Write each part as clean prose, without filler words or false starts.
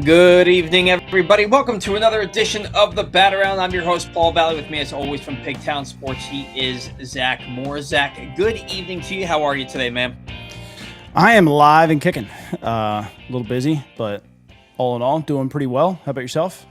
Good evening, everybody. Welcome to another edition of the Bat Around. I'm your host, Paul Valley. With me, as always, from Pigtown Sports, he is Zach Moore. Zach, good evening to you. How are you today, man? I am live and kicking. A little busy, but all in all, doing pretty well. How about yourself?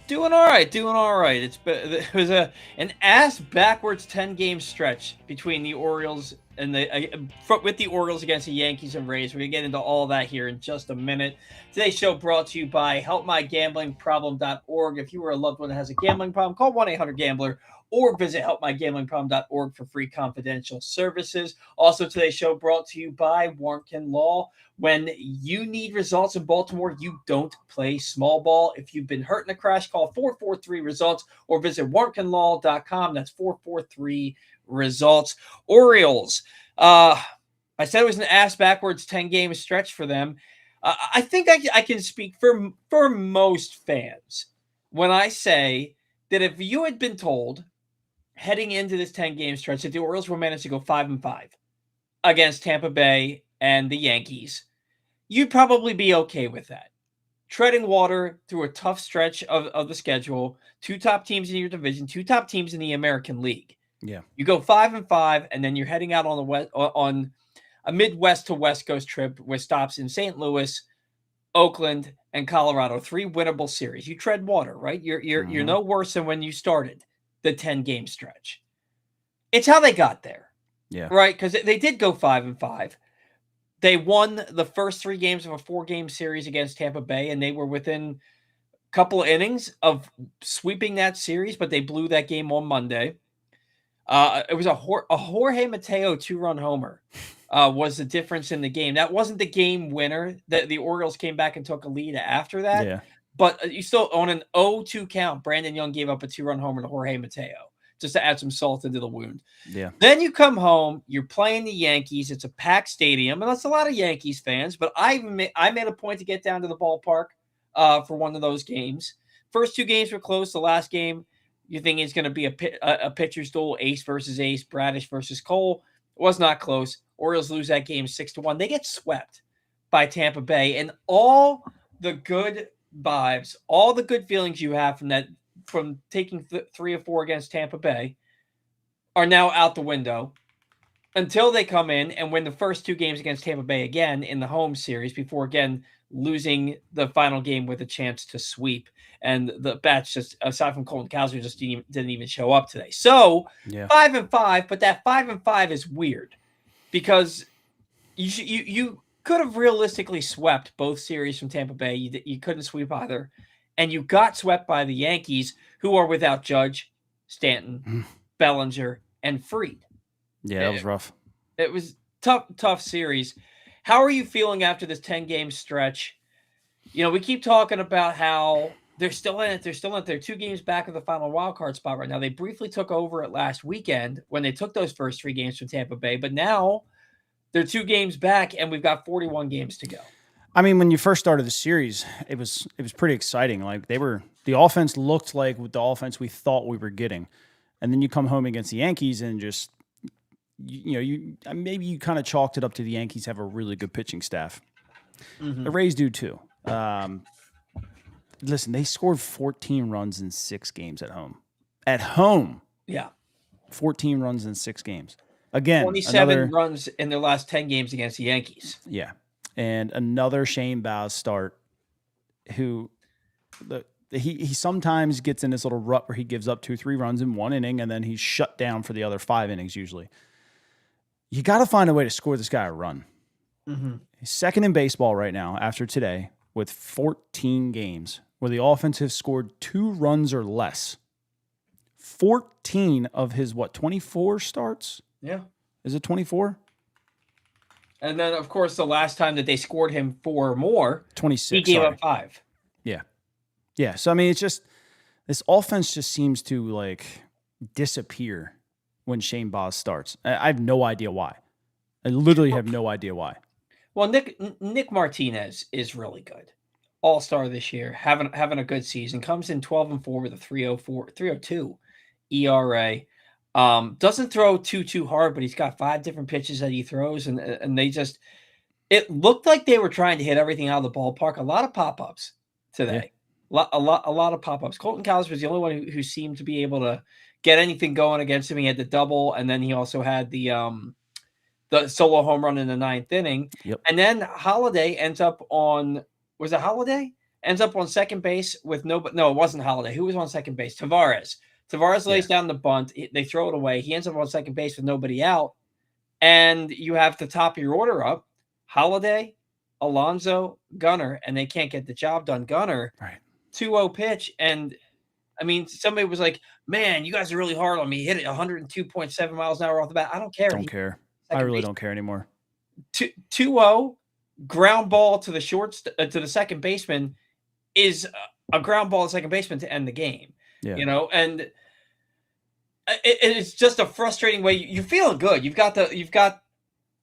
Doing all right. It was an ass backwards 10-game stretch between the Orioles and with the Orioles against the Yankees and Rays. We're gonna get into all that here in just a minute. Today's show brought to you by helpmygamblingproblem.org. If you are a loved one that has a gambling problem, call 1-800-GAMBLER or visit helpmygamblingproblem.org for free confidential services. Also, today's show brought to you by Warnken Law. When you need results in Baltimore, you don't play small ball. If you've been hurt in a crash, call 443-RESULTS or visit warnkenlaw.com. That's 443-RESULTS. Orioles. I said it was an ass backwards 10-game stretch for them. I think I can speak for most fans when I say that if you had been told heading into this 10-game stretch that the Orioles were managed to go 5-5 against Tampa Bay and the Yankees, you'd probably be okay with that. Treading water through a tough stretch of the schedule, two top teams in your division, two top teams in the American League. Yeah. You go 5-5, and then you're heading out on a Midwest to West Coast trip with stops in St. Louis, Oakland, and Colorado. 3 winnable series. You tread water, right? You're no worse than when you started the 10-game stretch. It's how they got there. Yeah. Right? Because they did go 5-5. They won the first 3 games of a 4-game series against Tampa Bay, and they were within a couple of innings of sweeping that series, but they blew that game on Monday. It was a Jorge Mateo 2-run homer was the difference in the game. That wasn't the game winner. The Orioles came back and took a lead after that. Yeah. But you still, on an 0-2 count, Brandon Young gave up a 2-run homer to Jorge Mateo, just to add some salt into the wound. Yeah. Then you come home, you're playing the Yankees. It's a packed stadium, and that's a lot of Yankees fans. But I made a point to get down to the ballpark for one of those games. First 2 games were close. The last game, you think it's going to be a pitcher's duel, ace versus ace, Bradish versus Cole. It was not close. Orioles lose that game 6-1. They get swept by Tampa Bay, and all the good vibes, all the good feelings you have from taking 3 or 4 against Tampa Bay are now out the window until they come in and win the first 2 games against Tampa Bay again in the home series before again losing the final game with a chance to sweep. And the bats, just aside from Colton Cowser, just didn't even show up today. So 5-5, but that 5-5 is weird because you could have realistically swept both series from Tampa Bay. You couldn't sweep either. And you got swept by the Yankees, who are without Judge, Stanton, Bellinger, and Fried. Yeah, that was rough. It was tough series. How are you feeling after this 10-game stretch? You know, we keep talking about how they're still in it. They're 2 games back of the final wild card spot right now. They briefly took over it last weekend when they took those first 3 games from Tampa Bay, but now they're 2 games back, and we've got 41 games to go. I mean, when you first started the series, it was pretty exciting. Like the offense looked like the offense we thought we were getting, and then you come home against the Yankees and just maybe you kind of chalked it up to the Yankees have a really good pitching staff. Mm-hmm. The Rays do too. Listen, they scored 14 runs in 6 games at home. At home, yeah, 14 runs in 6 games. Again, 27 runs in their last 10 games against the Yankees. Yeah. And another Shane Baz start, who he sometimes gets in this little rut where he gives up 2-3 runs in 1 inning, and then he's shut down for the other 5 innings usually. You got to find a way to score this guy a run. Mm-hmm. He's second in baseball right now after today with 14 games where the offense has scored 2 runs or less. 14 of his, 24 starts? Yeah. Is it 24? And then, of course, the last time that they scored him 4 or more, 26. He gave up 5. Yeah. Yeah. So, I mean, it's just this offense just seems to, disappear when Shane Baz starts. I have no idea why. I literally have no idea why. Well, Nick Martinez is really good. All-star this year, having a good season. Comes in 12-4 with a 3.02 ERA. Doesn't throw too hard, but he's got 5 different pitches that he throws, and they just, it looked like they were trying to hit everything out of the ballpark. A lot of pop-ups today. A lot of pop ups. Colton Cowser was the only one who seemed to be able to get anything going against him. He had the double, and then he also had the solo home run in the 9th inning. Yep. And then Holiday ends up on was it Holiday? Ends up on second base with no, it wasn't Holiday. Who was on second base? Tavares. Tavares lays down the bunt. They throw it away. He ends up on second base with nobody out. And you have the top of your order up, Holiday, Alonso, Gunnar, and they can't get the job done. Gunnar, right. 2-0 pitch. And I mean, somebody was like, man, you guys are really hard on me. Hit it 102.7 miles an hour off the bat. I don't care. Don't care. I really don't care anymore. 2-0 ground ball to the to the second baseman is a ground ball to second baseman to end the game. Yeah. You know, and it's just a frustrating way. You're feeling good. You've got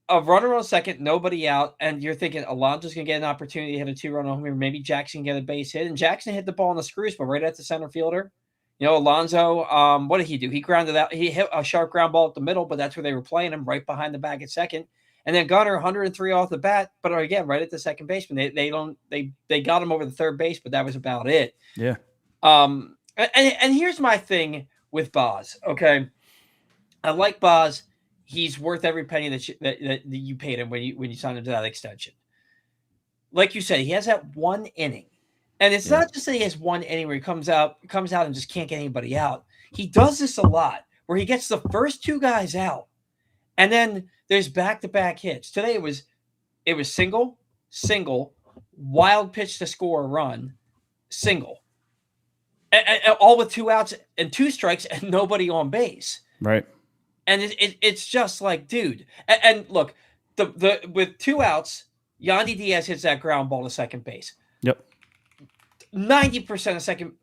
a runner on second, nobody out, and you're thinking Alonso's going to get an opportunity to hit a 2-run home here. Maybe Jackson get a base hit, and Jackson hit the ball on the screws, but right at the center fielder. You know, Alonso, what did he do? He grounded out. He hit a sharp ground ball at the middle, but that's where they were playing him, right behind the bag at second. And then Gunnar, 103 off the bat, but again, right at the second baseman. They got him over the third base, but that was about it. Yeah. And here's my thing with Boz. Okay, I like Boz. He's worth every penny that you paid him when you signed him to that extension. Like you said, he has that one inning. And it's not just that he has one inning where he comes out and just can't get anybody out. He does this a lot where he gets the first two guys out, and then there's back-to-back hits. Today it was single, wild pitch to score a run, single, and all with 2 outs and 2 strikes and nobody on base. Right. And it's just like, dude. And look, the with 2 outs, Yandy Diaz hits that ground ball to second base. Yep. 90% of second.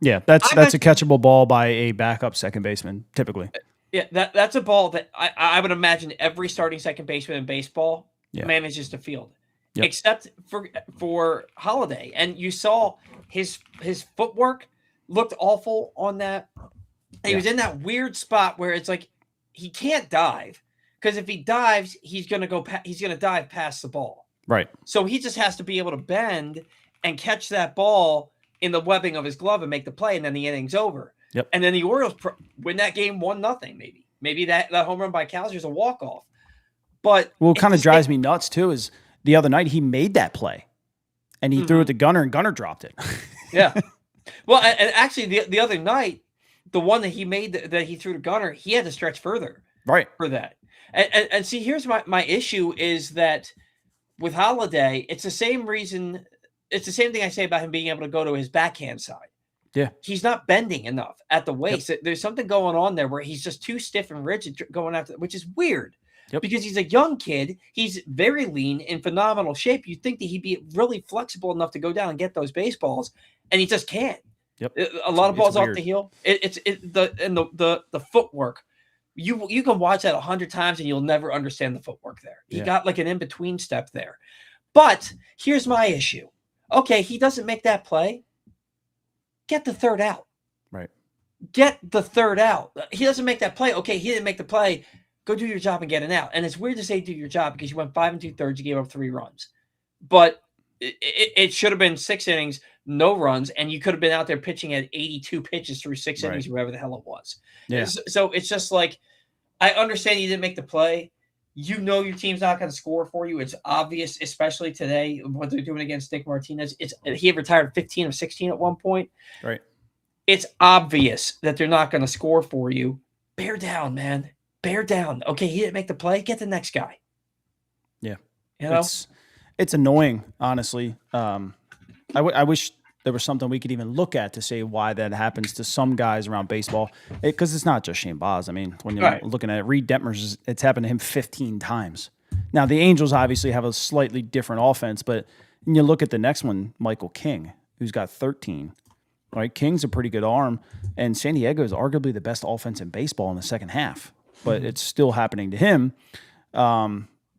That's a catchable ball by a backup second baseman, typically. Yeah, that's a ball that I would imagine every starting second baseman in baseball manages to field, except for Holiday. And you saw his footwork looked awful on that. He was in that weird spot where it's like he can't dive, because if he dives, he's gonna dive past the ball. Right. So he just has to be able to bend and catch that ball in the webbing of his glove and make the play, and then the inning's over. Yep. And then the Orioles win that game 1-0. Maybe that home run by Cowser is a walk-off. But what kind of drives me nuts too is the other night he made that play, and he threw it to Gunnar, and Gunnar dropped it. Yeah. Well, and actually the other night, the one that he made that he threw to Gunnar, he had to stretch further. Right. For that. And see, here's my issue is that with Holiday, it's the same reason. It's the same thing I say about him being able to go to his backhand side. Yeah. He's not bending enough at the waist. Yep. There's something going on there where he's just too stiff and rigid going after, which is weird. Yep. Because he's a young kid. He's very lean, in phenomenal shape. You'd think that he'd be really flexible enough to go down and get those baseballs, and he just can't. Yep. A lot of balls off the heel. The footwork. You can watch that 100 times and you'll never understand the footwork there. He got like an in-between step there. But here's my issue. Okay, he doesn't make that play. Get the third out. Right. Get the third out. He doesn't make that play. Okay, he didn't make the play. Go do your job and get an out. And it's weird to say do your job because you went 5 2/3. You gave up 3 runs. But it should have been 6 innings, no runs, and you could have been out there pitching at 82 pitches through 6 innings, whatever the hell it was. Yeah. So it's just like, I understand you didn't make the play. You know your team's not going to score for you. It's obvious, especially today, what they're doing against Nick Martinez. He had retired 15 of 16 at one point. Right. It's obvious that they're not going to score for you. Bear down, man. Bear down. Okay, he didn't make the play. Get the next guy. Yeah. You know? It's annoying, honestly. I wish there was something we could even look at to say why that happens to some guys around baseball. Because it's not just Shane Baz. I mean, when you're looking at it, Reed Detmers, it's happened to him 15 times. Now, the Angels obviously have a slightly different offense, but when you look at the next one, Michael King, who's got 13. Right? King's a pretty good arm, and San Diego is arguably the best offense in baseball in the second half. But it's still happening to him.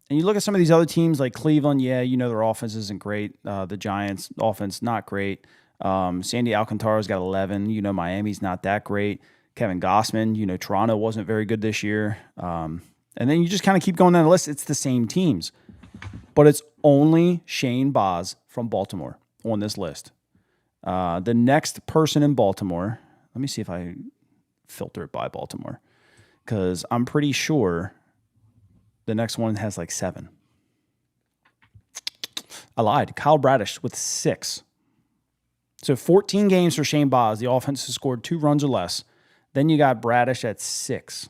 And you look at some of these other teams like Cleveland, their offense isn't great. The Giants' offense, not great. Sandy Alcantara's got 11. Miami's not that great. Kevin Gossman, Toronto wasn't very good this year. And then you just kind of keep going down the list. It's the same teams. But it's only Shane Baz from Baltimore. on this list. The next person in Baltimore, let me see if I filter it by Baltimore, because I'm pretty sure the next one has like 7. I lied. Kyle Bradish with 6. So 14 games for Shane Baz. The offense has scored 2 runs or less. Then you got Bradish at 6.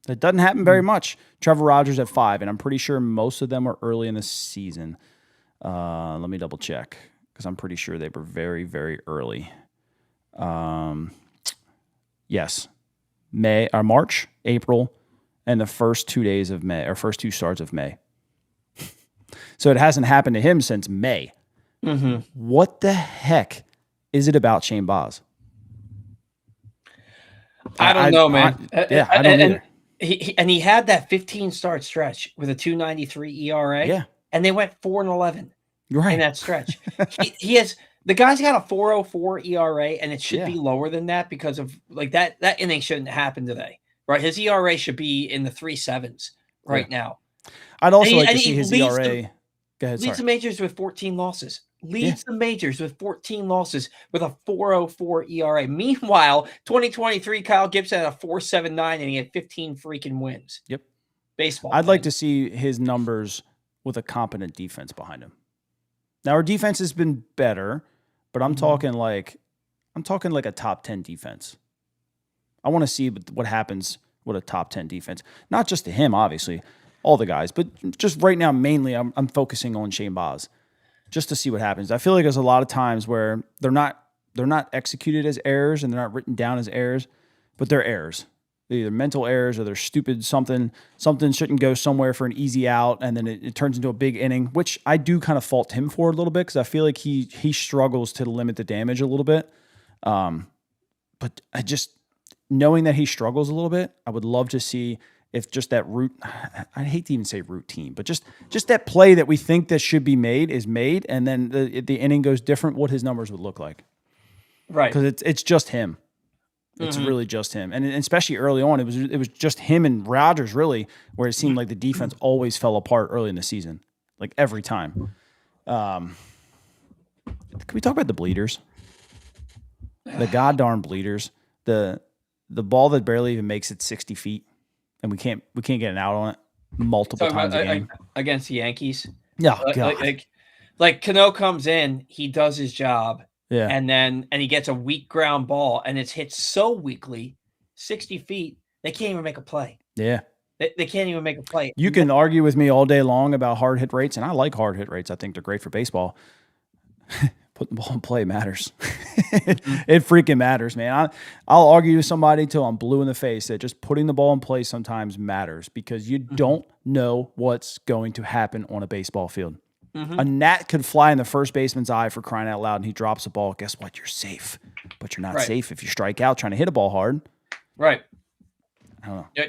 That doesn't happen very much. Trevor Rogers at 5, and I'm pretty sure most of them were early in the season. Let me double check, because I'm pretty sure they were very, very early. Yes. March, April, and the first 2 days of May, or first 2 starts of May. So it hasn't happened to him since May. Mm-hmm. What the heck is it about Shane Baz? I don't know, man. I don't either. He had that 15 start stretch with a 2.93 ERA. Yeah. And they went 4-11 right in that stretch. he has the guy's got a 4.04 ERA, and it should be lower than that because of like that inning shouldn't happen today, right? His ERA should be in the 3.7s right now. I'd also like to see his ERA. Go ahead, leads the majors with 14 losses. Leads the majors with 14 losses with a 4.04 ERA. Meanwhile, 2023, Kyle Gibson had a 4.79, and he had 15 freaking wins. Yep. Baseball. I'd like to see his numbers with a competent defense behind him. Now, our defense has been better, but I'm talking like a top 10 defense. I want to see what happens with a top 10 defense. Not just to him, obviously, all the guys, but just right now, mainly, I'm focusing on Shane Baz, just to see what happens. I feel like there's a lot of times where they're not executed as errors and they're not written down as errors, but they're errors. They're either mental errors or they're stupid. Something shouldn't go somewhere for an easy out, and then it turns into a big inning, which I do kind of fault him for a little bit because I feel like he struggles to limit the damage a little bit. But I just, knowing that he struggles a little bit, I would love to see if just that I hate to even say routine, but just that play that we think that should be made is made, and then the inning goes different, what his numbers would look like. Right. Because it's just him. It's really just him. And especially early on, it was just him and Rodgers, really, where it seemed like the defense always fell apart early in the season, like every time. Can we talk about the bleeders? The goddamn bleeders. The ball that barely even makes it 60 feet, and we can't get an out on it multiple times a game. Against the Yankees. Yeah, God. Like Cano comes in, he does his job. Yeah. And he gets a weak ground ball, and it's hit so weakly, 60 feet, they can't even make a play. Yeah. They can't even make a play. You can argue with me all day long about hard hit rates, and I like hard hit rates. I think they're great for baseball. Putting the ball in play matters. It freaking matters, man. I'll argue with somebody till I'm blue in the face that just putting the ball in play sometimes matters because you don't know what's going to happen on a baseball field. A gnat could fly in the first baseman's eye, for crying out loud, and he drops a ball. Guess what? You're safe. But you're not safe if you strike out trying to hit a ball hard. Right. I don't know.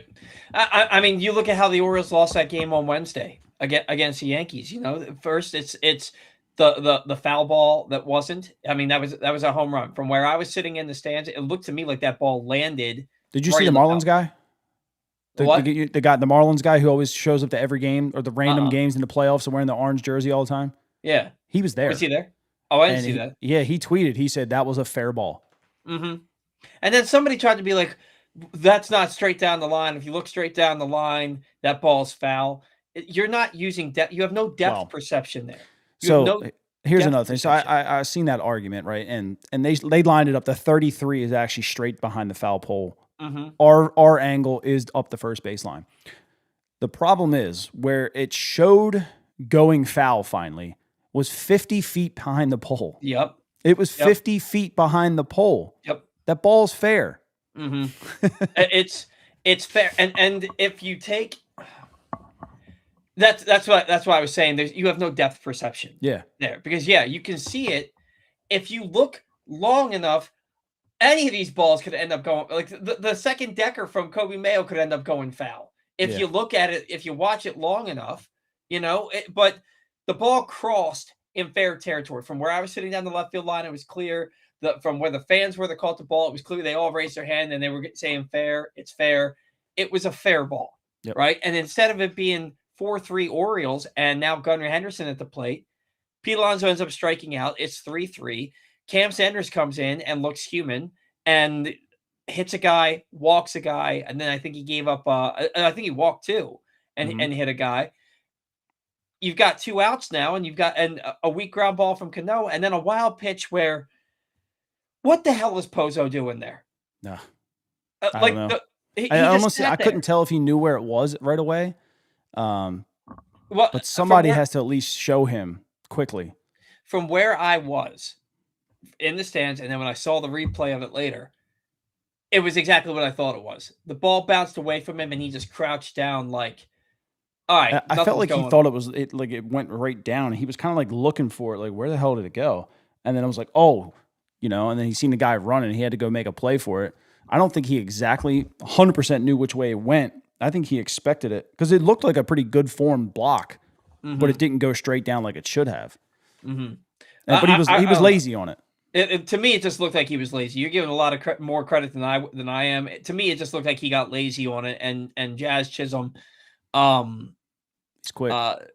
I mean, you look at how the Orioles lost that game on Wednesday against the Yankees. You know, first it's the foul ball that wasn't. I mean, that was a home run. From where I was sitting in the stands, it looked to me like that ball landed. Did you see the Marlins guy? The Marlins guy who always shows up to every game or the random games in the playoffs and wearing the orange jersey all the time? Yeah. He was there. Was he there? Oh, I didn't see that. Yeah, he tweeted. He said that was a fair ball. Mm-hmm. And then somebody tried to be like, that's not straight down the line. If you look straight down the line, that ball's foul. You're not using depth. You have no depth perception there. Here's another thing. So I seen that argument, right? And they lined it up. The 33 is actually straight behind the foul pole. Mm-hmm. Our angle is up the first baseline. The problem is where it showed going foul finally was 50 feet behind the pole. Yep. It was 50 feet behind the pole. Yep. That ball's fair. Mm-hmm. It's fair. And if you take that's what I was saying. You have no depth perception. Yeah. There. Because you can see it. If you look long enough, any of these balls could end up going, like the second decker from Kobe Mayo could end up going foul. If you look at it, if you watch it long enough, but the ball crossed in fair territory. From where I was sitting down the left field line, it was clear. From where the fans were that caught the ball, it was clear. They all raised their hand and they were saying fair. It's fair. It was a fair ball, right? And instead of it being 4-3 Orioles and now Gunnar Henderson at the plate, Pete Alonso ends up striking out. It's 3-3. Cam Sanders comes in and looks human and hits a guy, walks a guy, and then I think he gave up. I think he walked two and hit a guy. You've got 2 outs now, and you've got a weak ground ball from Cano, and then a wild pitch where, what the hell is Pozo doing there? No, I don't know. I couldn't tell if he knew where it was right away. But somebody has to at least show him quickly. From where I was in the stands, and then when I saw the replay of it later, it was exactly what I thought it was. The ball bounced away from him, and he just crouched down like, all right. I felt like he thought it went right down. He was kind of like looking for it, like, where the hell did it go? And then I was like, oh, and then he seen the guy running. He had to go make a play for it. I don't think he exactly 100% knew which way it went. I think he expected it because it looked like a pretty good formed block, but it didn't go straight down like it should have. But he was lazy on it. To me, it just looked like he was lazy. You're giving a lot of more credit than I am. To me, it just looked like he got lazy on it. And Jazz Chisholm, he's quick.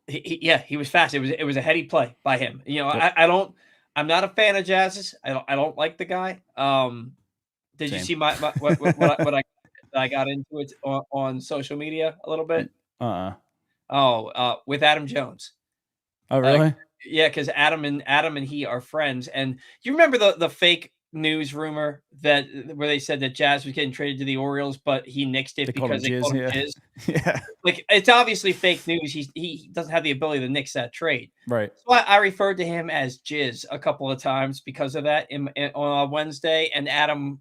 He was fast. It was a heady play by him. Yep. I'm not a fan of Jazz's. I don't like the guy. Did you see what I got into it on social media a little bit? With Adam Jones. Oh, really? Yeah, because Adam and he are friends. And you remember the fake news rumor where they said that Jazz was getting traded to the Orioles, but he nixed it because they called him Jizz? Yeah. Like, it's obviously fake news. He doesn't have the ability to nix that trade. Right. So I referred to him as Jizz a couple of times because of that on Wednesday. And Adam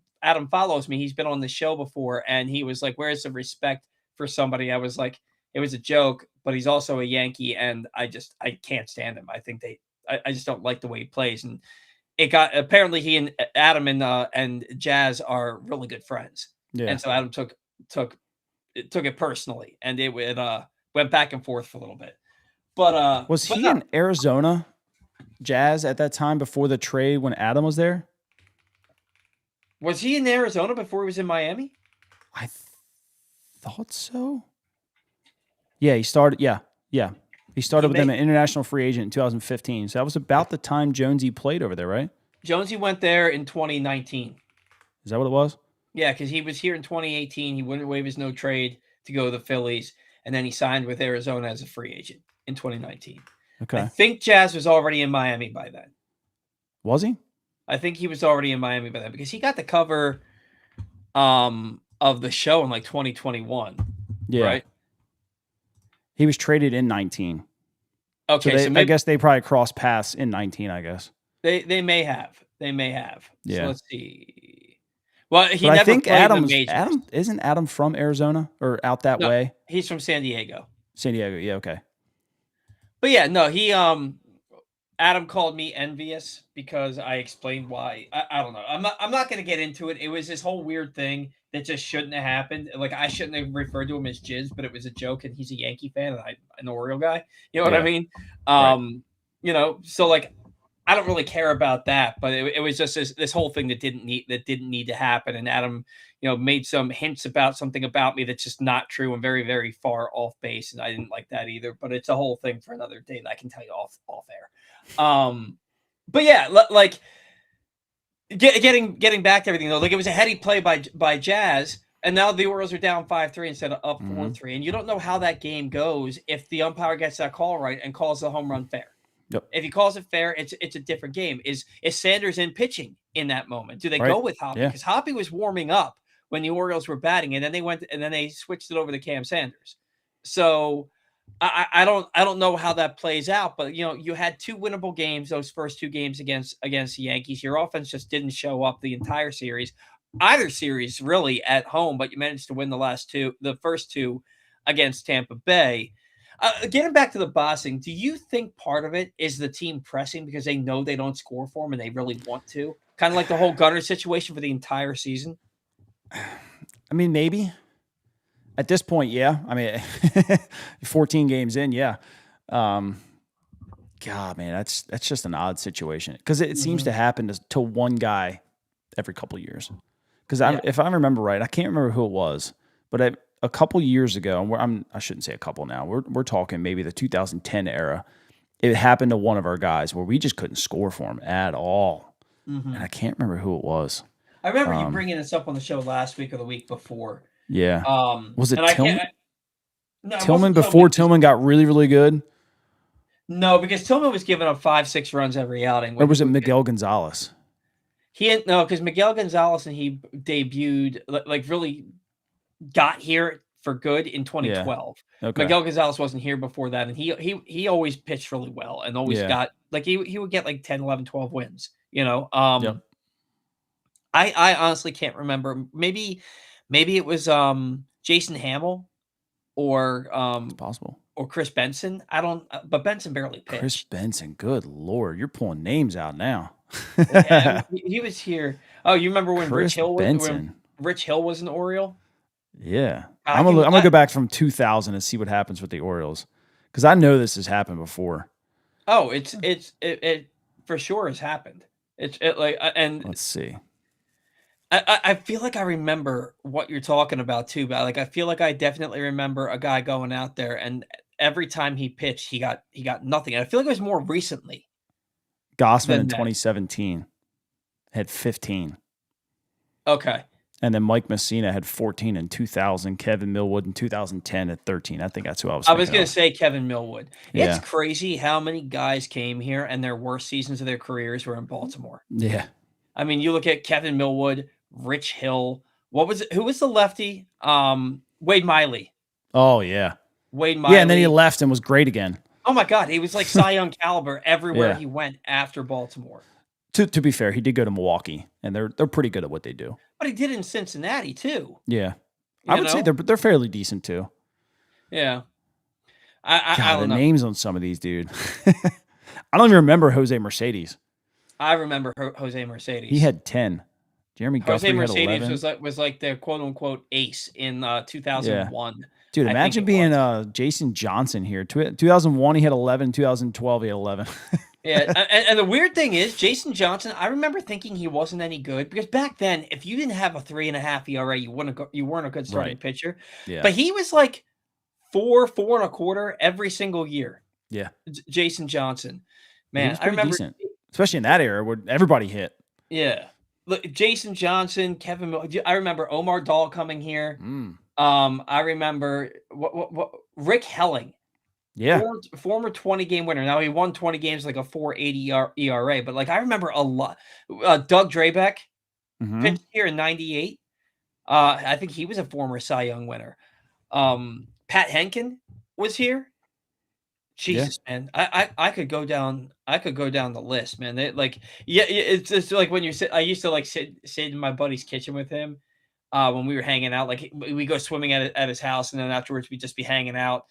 follows me. He's been on the show before, and he was like, where's the respect for somebody? I was like, it was a joke, but he's also a Yankee, and I can't stand him. I think I just don't like the way he plays. And apparently he and Adam and Jazz are really good friends. Yeah. And so Adam took it personally, and it went back and forth for a little bit. But was he in Arizona, Jazz, at that time before the trade when Adam was there? Was he in Arizona before he was in Miami? I thought so. Yeah, he started. Yeah. He started with them an international free agent in 2015. So that was about the time Jonesy played over there, right? Jonesy went there in 2019. Is that what it was? Yeah, because he was here in 2018. He wouldn't waive his no trade to go to the Phillies, and then he signed with Arizona as a free agent in 2019. Okay. I think Jazz was already in Miami by then. Was he? I think he was already in Miami by then because he got the cover of the show in like 2021. Yeah. Right? He was traded in 19. Okay, so I guess they probably crossed paths in 19, I guess. They may have. Yeah. So let's see. Well, I think Adam isn't Adam from Arizona or out that way? He's from San Diego. San Diego, yeah, okay. But yeah, no, he Adam called me envious because I explained why. I don't know. I'm not going to get into it. It was this whole weird thing that just shouldn't have happened. Like, I shouldn't have referred to him as Jizz, but it was a joke, and he's a Yankee fan, and I'm an Oriole guy. You know what I mean? Right. So like, I don't really care about that, but it was just this whole thing that didn't need to happen. And Adam, made some hints about something about me that's just not true and very, very far off base, and I didn't like that either. But it's a whole thing for another day that I can tell you off air. But yeah, like getting back to everything though, like, it was a heady play by Jazz, and now the Orioles are down 5-3 instead of up 4-3, and you don't know how that game goes if the umpire gets that call right and calls the home run fair. Yep. If he calls it fair, it's a different game. Is Sanders in pitching in that moment? Do they go with Hoppy? Because Hoppy was warming up when the Orioles were batting, and then they switched it over to Cam Sanders. So I don't know how that plays out, but you had 2 winnable games, those first 2 games against the Yankees. Your offense just didn't show up the entire series, either series really, at home, but you managed to win the first 2 against Tampa Bay. Getting back to the bossing, do you think part of it is the team pressing because they know they don't score for them and they really want to? Kind of like the whole Gunnar situation for the entire season? I mean, maybe. At this point, yeah. I mean, 14 games in, yeah. God, man, that's just an odd situation because it seems to happen to one guy every couple of years. Because if I remember right, I can't remember who it was, but a couple years ago, I shouldn't say a couple now. We're talking maybe the 2010 era. it happened to one of our guys where we just couldn't score for him at all. Mm-hmm. And I can't remember who it was. I remember you bringing this up on the show last week or the week before. Yeah. Was it and Tillman? No, Tillman before Tillman got really, really good? No, because Tillman was giving up 5-6 runs every outing. Or was it Miguel Gonzalez? Because Miguel Gonzalez and he debuted, like really got here for good in 2012. Yeah. Okay. Miguel Gonzalez wasn't here before that, and he always pitched really well and always got like he would get like 10, 11, 12 wins. Yep. I honestly can't remember. Maybe it was Jason Hamill or It's possible. Or Chris Benson. I don't, but Benson barely pitched. Chris Benson, good Lord, you're pulling names out now. He was here. Oh, you remember when Rich Hill was an Oriole? Yeah, I'm gonna go back from 2000 and see what happens with the Orioles, because I know this has happened before. Oh, it for sure has happened. And let's see. I feel like I remember what you're talking about too, but like I feel like I definitely remember a guy going out there and every time he pitched, he got nothing. And I feel like it was more recently. Gossman in 2017 had 15. Okay. And then Mike Messina had 14 in 2000. Kevin Millwood in 2010 at 13. I think that's who I was. I was going to say Kevin Millwood. Yeah. It's crazy how many guys came here and their worst seasons of their careers were in Baltimore. Yeah. I mean, you look at Kevin Millwood, Rich Hill. Who was the lefty? Wade Miley. Oh, yeah. Wade Miley. Yeah, and then he left and was great again. Oh, my God. He was like Cy Young caliber everywhere he went after Baltimore. To be fair, he did go to Milwaukee, and they're pretty good at what they do. But he did in Cincinnati, too. Yeah. I would say they're fairly decent, too. Yeah. I don't know. The names on some of these, dude. I don't even remember Jose Mercedes. I remember Jose Mercedes. He had 10. Jeremy Guthrie had 11. Jose Mercedes was like the quote-unquote ace in 2001. Yeah. Dude, imagine being Jason Johnson here. 2001, he had 11. 2012, he had 11. Yeah, and the weird thing is, Jason Johnson, I remember thinking he wasn't any good because back then, if you didn't have a 3.5 ERA, you weren't a good starting pitcher. Yeah. But he was like 4.25 every single year. Yeah. Jason Johnson. Man, I remember decent. Especially in that era where everybody hit. Yeah. Look, Jason Johnson, Kevin Miller. I remember Omar Dahl coming here. Mm. I remember what Rick Helling. Yeah. Former 20-game winner. Now he won 20 games like a 4.80 ERA, but like I remember a lot. Doug Drabeck pitched here in 98. I think he was a former Cy Young winner. Pat Henkin was here. Jesus, man. I could go down the list, man. It's just like when I used to like sit in my buddy's kitchen with him when we were hanging out. Like we go swimming at his house, and then afterwards we'd just be hanging out.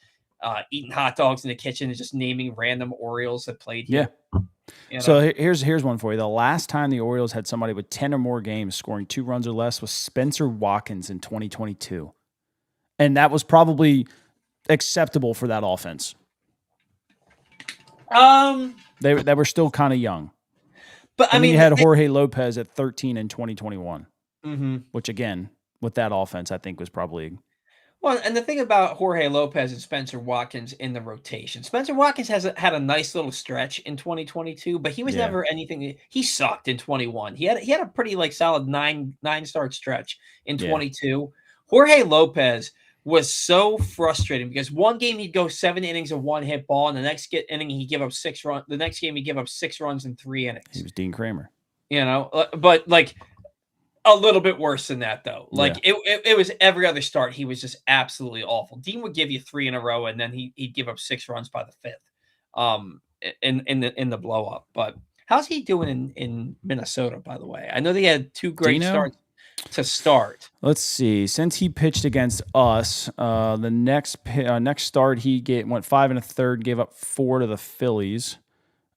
Eating hot dogs in the kitchen and just naming random Orioles that played here. Yeah. So here's one for you. The last time the Orioles had somebody with 10 or more games scoring 2 runs or less was Spencer Watkins in 2022. And that was probably acceptable for that offense. They were still kind of young. But I mean, you had Jorge Lopez at 13 in 2021. Mm-hmm. Which again, with that offense, I think was probably. Well, and the thing about Jorge Lopez and Spencer Watkins in the rotation, Spencer Watkins had a nice little stretch in 2022, but he was never anything. He sucked in 21. He had a pretty like solid nine start stretch in 22. Jorge Lopez was so frustrating because one game he'd go 7 innings of one hit ball, and the next inning he'd give up 6 runs. The next game he'd give up 6 runs in 3 innings. He was Dean Kramer, but like. A little bit worse than that, though. Like it was every other start. He was just absolutely awful. Dean would give you 3 in a row, and then he'd give up 6 runs by the 5th, in the blow up. But how's he doing in Minnesota? By the way, I know they had 2 great starts to start. Let's see. Since he pitched against us, the next start he went 5 1/3, gave up 4 to the Phillies,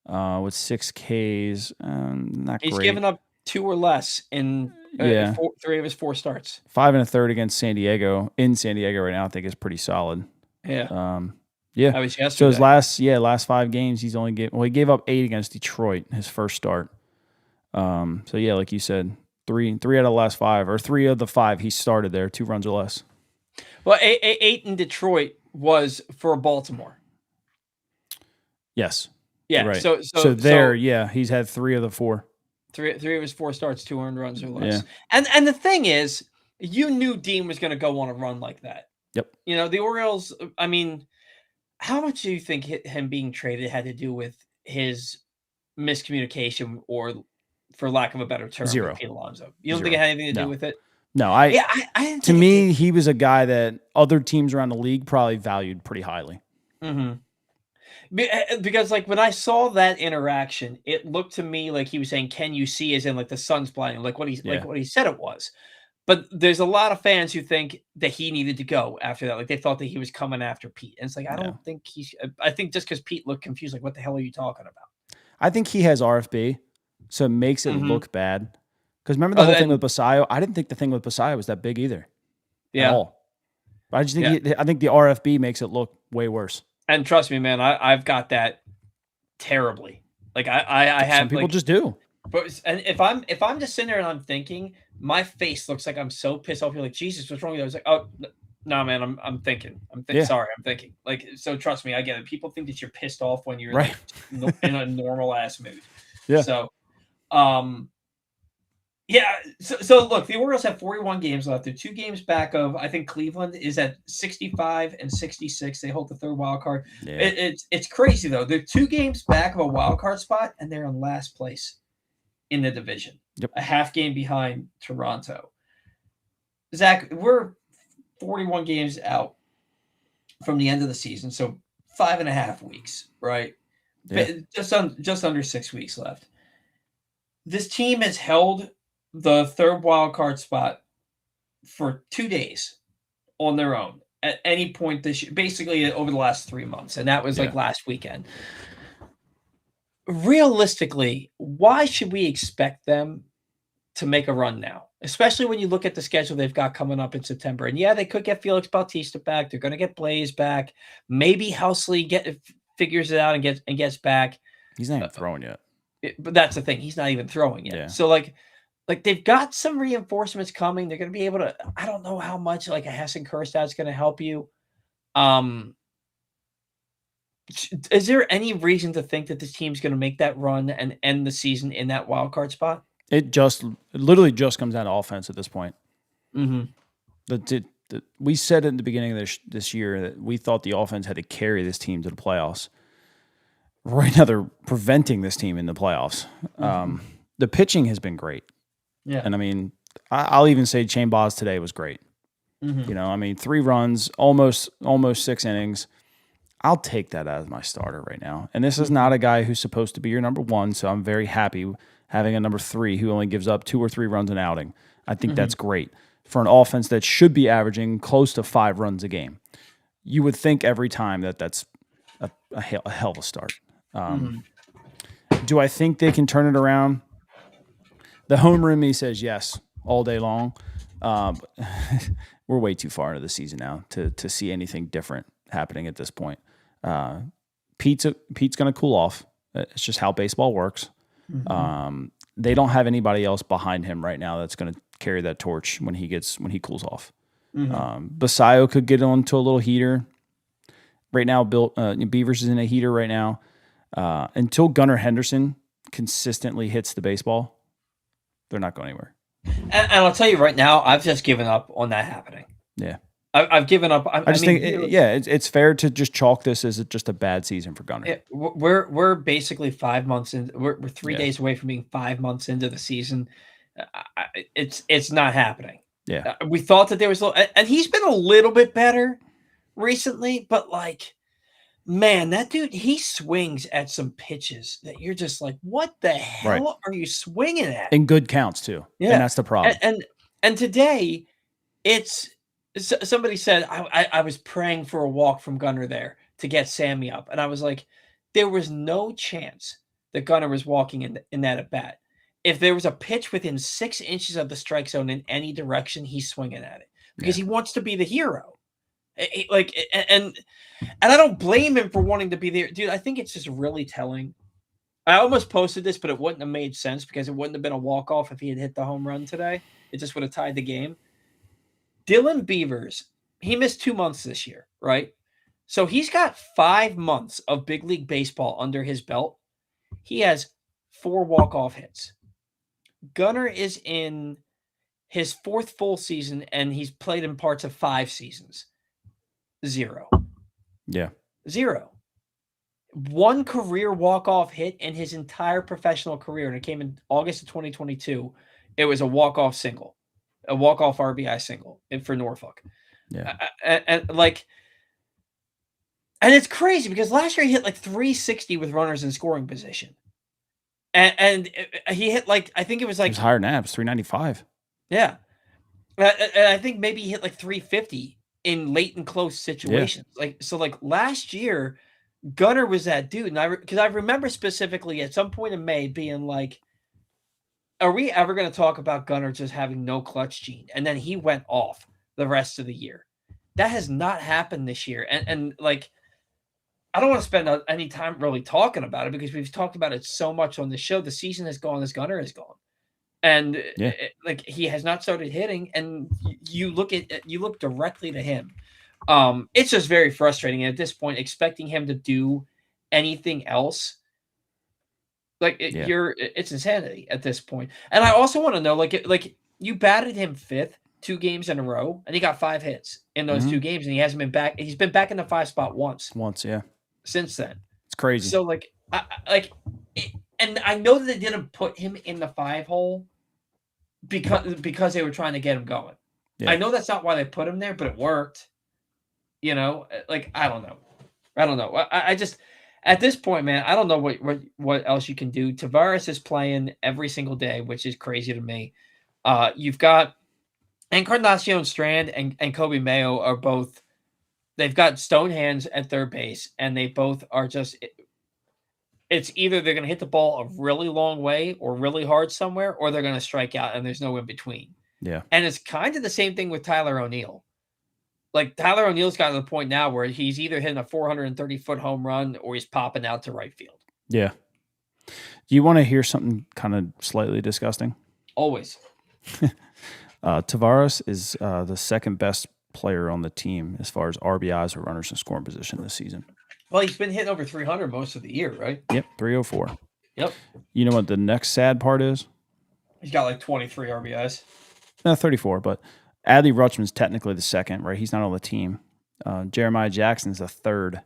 with 6 Ks. Not He's great. given up 2 or less in 3 of his 4 starts. 5 1/3 against San Diego. In San Diego right now, I think is pretty solid. Yeah. Yeah. That was yesterday. So his last 5 games, he gave up 8 against Detroit, his first start. So yeah, like you said, 3 out of the last 5, or 3 of the 5 he started there, 2 runs or less. Well, 8 in Detroit was for Baltimore. Yes. Yeah. Right. So he's had 3 of the 4. three of his 4 starts, 2 earned runs or Yeah. less. And the thing is, you knew Dean was going to go on a run like that. Yep. The Orioles. I mean, how much do you think him being traded had to do with his miscommunication, or, for lack of a better term, 0. with Pete Alonso? You don't think 0. it had anything to do No. with it? No, Yeah, I didn't to think it me, did. he was a guy that other teams around the league probably valued pretty highly. Mhm. Because, like, when I saw that interaction, it looked to me like he was saying, "Can you see?" As in, like, the sun's blinding, like what Yeah. he said it was. But there's a lot of fans who think that he needed to go after that. Like, they thought that he was coming after Pete. And it's like, I No. don't think I think just because Pete looked confused, like, what the hell are you talking about? I think he has RFB, so it makes it Mhm. look bad. Because remember the Oh, whole thing then with Basayo? I didn't think the thing with Basayo was that big either at yeah, all. But I just yeah. think I think the RFB makes it look way worse. And trust me, man, I've got that terribly. Like, I Some have, people like, just do. but and if I'm just sitting there and I'm thinking, my face looks like I'm so pissed off. You're like, Jesus, what's wrong with you? I was like, oh no, man, I'm thinking. Yeah. Sorry, I'm thinking. Like, so trust me, I get it. People think that you're pissed off when you're Right. like in a normal ass mood. Yeah. So, yeah. So look, the Orioles have 41 games left. They're 2 games back of, I think, Cleveland is at 65 and 66. They hold the 3rd wild card. Yeah. It's crazy though. They're 2 games back of a wild card spot, and they're in last place in the division. Yep. A half game behind Toronto. Zach, we're 41 games out from the end of the season, so 5.5 weeks, right? Yeah. Just under 6 weeks left. This team has held the 3rd wild card spot for 2 days on their own at any point this year, basically over the last 3 months, and that was like last weekend. Realistically, why should we expect them to make a run now? Especially when you look at the schedule they've got coming up in September. And yeah, they could get Felix Bautista back. They're going to get Blaze back. Maybe Housley figures it out and gets back. He's not even throwing yet. But that's the thing. He's not even throwing yet. Yeah. So like they've got some reinforcements coming. They're going to be able to. I don't know how much like a Hassan Kjerstad is going to help you. Is there any reason to think that this team's going to make that run and end the season in that wild card spot? It literally just comes down to offense at this point. Mm-hmm. We said in the beginning of this year that we thought the offense had to carry this team to the playoffs. Right now, they're preventing this team in the playoffs. Mm-hmm. The pitching has been great. Yeah. And I mean, I'll even say Shane Baz today was great. Mm-hmm. I mean, 3 runs, almost 6 innings. I'll take that as my starter right now. And this is not a guy who's supposed to be your number 1, so I'm very happy having a number 3 who only gives up 2 or 3 runs an outing. I think that's great for an offense that should be averaging close to 5 runs a game. You would think every time that's a hell of a start. Do I think they can turn it around? The homer in me says yes all day long. We're way too far into the season now to see anything different happening at this point. Pete's going to cool off. It's just how baseball works. They don't have anybody else behind him right now that's going to carry that torch when he cools off. Basayo could get onto a little heater. Right now, Beavers is in a heater right now. Until Gunnar Henderson consistently hits the baseball, they're not going anywhere. And I'll tell you right now, I've just given up on that happening. Yeah. I've given up. I just think, it's fair to just chalk this as just a bad season for Gunnar. We're basically 5 months in. We're 3 days away from being 5 months into the season. It's not happening. Yeah, we thought that there was, and he's been a little bit better recently, but like, man, that dude, he swings at some pitches that you're just like, what the hell are you swinging at? In good counts too. Yeah, and that's the problem. And today, somebody said I was praying for a walk from Gunnar there to get Sammy up, and I was like, there was no chance that Gunnar was walking in that at bat. If there was a pitch within 6 inches of the strike zone in any direction, he's swinging at it because he wants to be the hero. And I don't blame him for wanting to be there, dude. I think it's just really telling. I almost posted this, but it wouldn't have made sense because it wouldn't have been a walk-off if he had hit the home run today. It just would have tied the game. Dylan Beavers, he missed 2 months this year, right? So he's got 5 months of big league baseball under his belt. He has 4 walk-off hits. Gunnar is in his 4th full season, and he's played in parts of 5 seasons. 0. Yeah. 0. 1 career walk-off hit in his entire professional career, and it came in August of 2022. It was a walk-off single, a walk-off RBI single for Norfolk. Yeah. And it's crazy because last year he hit like 360 with runners in scoring position. And he hit like, I think it was like. It was higher than that. It was 395. Yeah. And I think maybe he hit like 350 in late and close situations. Yeah. Like last year, Gunnar was that dude. And because I remember specifically at some point in May being like, are we ever going to talk about Gunnar just having no clutch gene? And then he went off the rest of the year. That has not happened this year. And like, I don't want to spend any time really talking about it because we've talked about it so much on the show. The season has gone as Gunnar has gone. And like he has not started hitting, and you look directly to him. It's just very frustrating. And at this point, expecting him to do anything else, it's insanity at this point. And I also want to know, like you batted him 5th 2 games in a row, and he got 5 hits in those 2 games, and he hasn't been back. He's been back in the 5 spot once. Yeah. Since then, it's crazy. So and I know that they didn't put him in the 5 hole because they were trying to get him going. Yeah. I know that's not why they put him there, but it worked. You know, like I don't know. I just at this point, man, I don't know what else you can do. Tavares is playing every single day, which is crazy to me. You've got Encarnacion Strand and Kobe Mayo are both. They've got stone hands at third base, and they both are just. It's either they're going to hit the ball a really long way or really hard somewhere, or they're going to strike out, and there's no in between. Yeah. And it's kind of the same thing with Tyler O'Neill. Like, Tyler O'Neill's gotten to the point now where he's either hitting a 430-foot home run or he's popping out to right field. Yeah. Do you want to hear something kind of slightly disgusting? Always. Tavares is the second best player on the team as far as RBIs or runners in scoring position this season. Well, he's been hitting over 300 most of the year, right? Yep, 304. Yep. You know what the next sad part is? He's got like 23 RBIs. 34, but Adley Rutschman's technically the second, right? He's not on the team. Jeremiah Jackson's the third.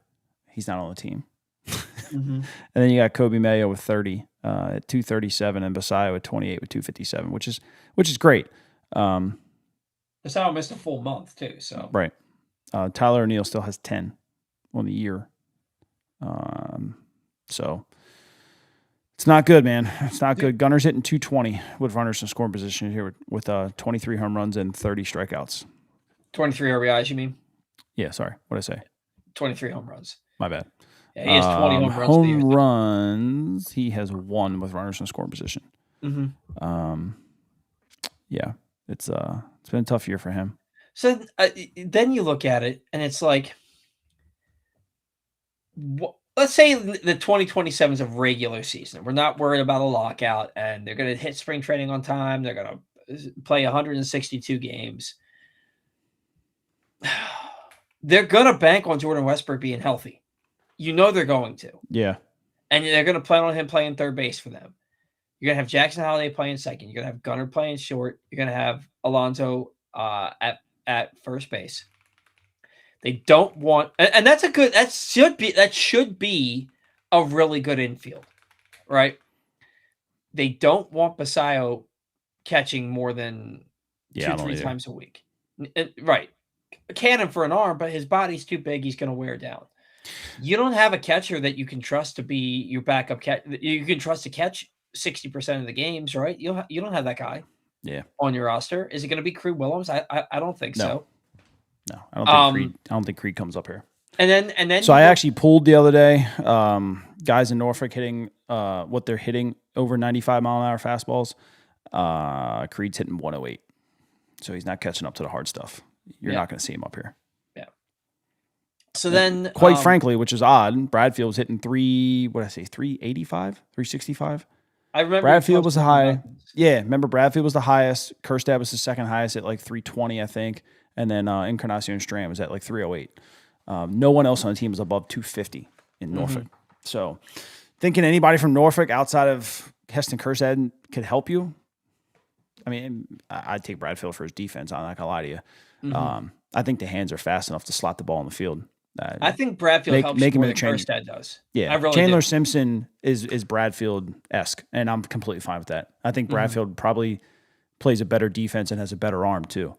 He's not on the team. Mm-hmm. And then you got Kobe Mayo with 30 at 237 and Basayo at 28 with 257, which is great. Basayo missed a full month too, so right. Tyler O'Neill still has 10 on the year. So it's not good, man. It's not good. Gunner's hitting 220 with runners in scoring position here with 23 home runs and 30 strikeouts. 23 RBIs, you mean? Yeah, sorry. What did I say? 23 home runs. My bad. Yeah, he has 20 home runs. Home runs, he has 1 with runners in scoring position. Mm-hmm. Yeah, it's been a tough year for him. So then you look at it, and it's like, let's say the 2027 is a regular season. We're not worried about a lockout, and they're going to hit spring training on time. They're going to play 162 games. They're going to bank on Jordan Westbrook being healthy. You know they're going to. Yeah. And they're going to plan on him playing third base for them. You're going to have Jackson Holiday playing second. You're going to have Gunnar playing short. You're going to have Alonso at first base. They don't want, and that should be a really good infield, right? They don't want Basayo catching more than 2-3 times a week. Right. Cannon for an arm, but his body's too big. He's going to wear down. You don't have a catcher that you can trust to be your backup catch. You can trust to catch 60% of the games, right? You don't have that guy. Yeah. On your roster. Is it going to be Creed Willems? I don't think so. No, I don't think Creed comes up here. And then so I actually pulled the other day. Guys in Norfolk hitting what they're hitting over 95 mile an hour fastballs. Creed's hitting 108, so he's not catching up to the hard stuff. You're not going to see him up here. Yeah. So then, quite frankly, which is odd, Bradfield was hitting 385, 365. I remember Bradfield was the high. Yeah, remember Bradfield was the highest. Kerstad was the second highest at like 320, I think. And then Encarnacion Strand was at like 308. No one else on the team is above 250 in Norfolk. So thinking anybody from Norfolk outside of Heston Kjerstad could help you. I mean, I'd take Bradfield for his defense. I'm not going to lie to you. I think the hands are fast enough to slot the ball in the field. I think Bradfield helps make you him more in than the Kjerstad does. Yeah, I really Chandler do. Simpson is Bradfield-esque, and I'm completely fine with that. I think Bradfield probably plays a better defense and has a better arm too.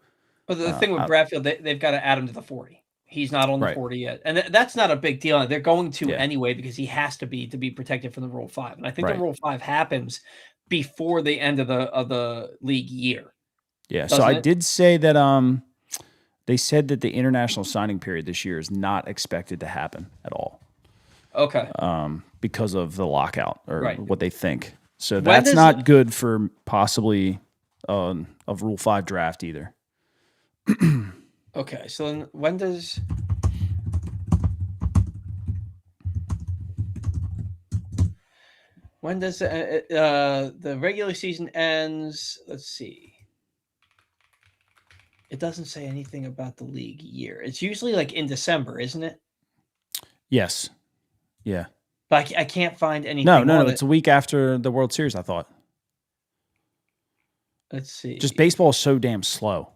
But the thing with Bradfield, they've got to add him to the 40. He's not on the 40 yet. And that's not a big deal. They're going to anyway because he has to be protected from the Rule 5. And I think the Rule 5 happens before the end of the league year. Yeah, so I did say that they said that the international signing period this year is not expected to happen at all. Okay. Because of the lockout or what they think. So When that's does not good for possibly a Rule 5 draft either. Okay, so then when does the regular season ends? Let's see. It doesn't say anything about the league year. It's usually like in December, isn't it? Yes. Yeah. But I can't find anything. No. It's a week after the World Series, I thought. Let's see. Just baseball is so damn slow.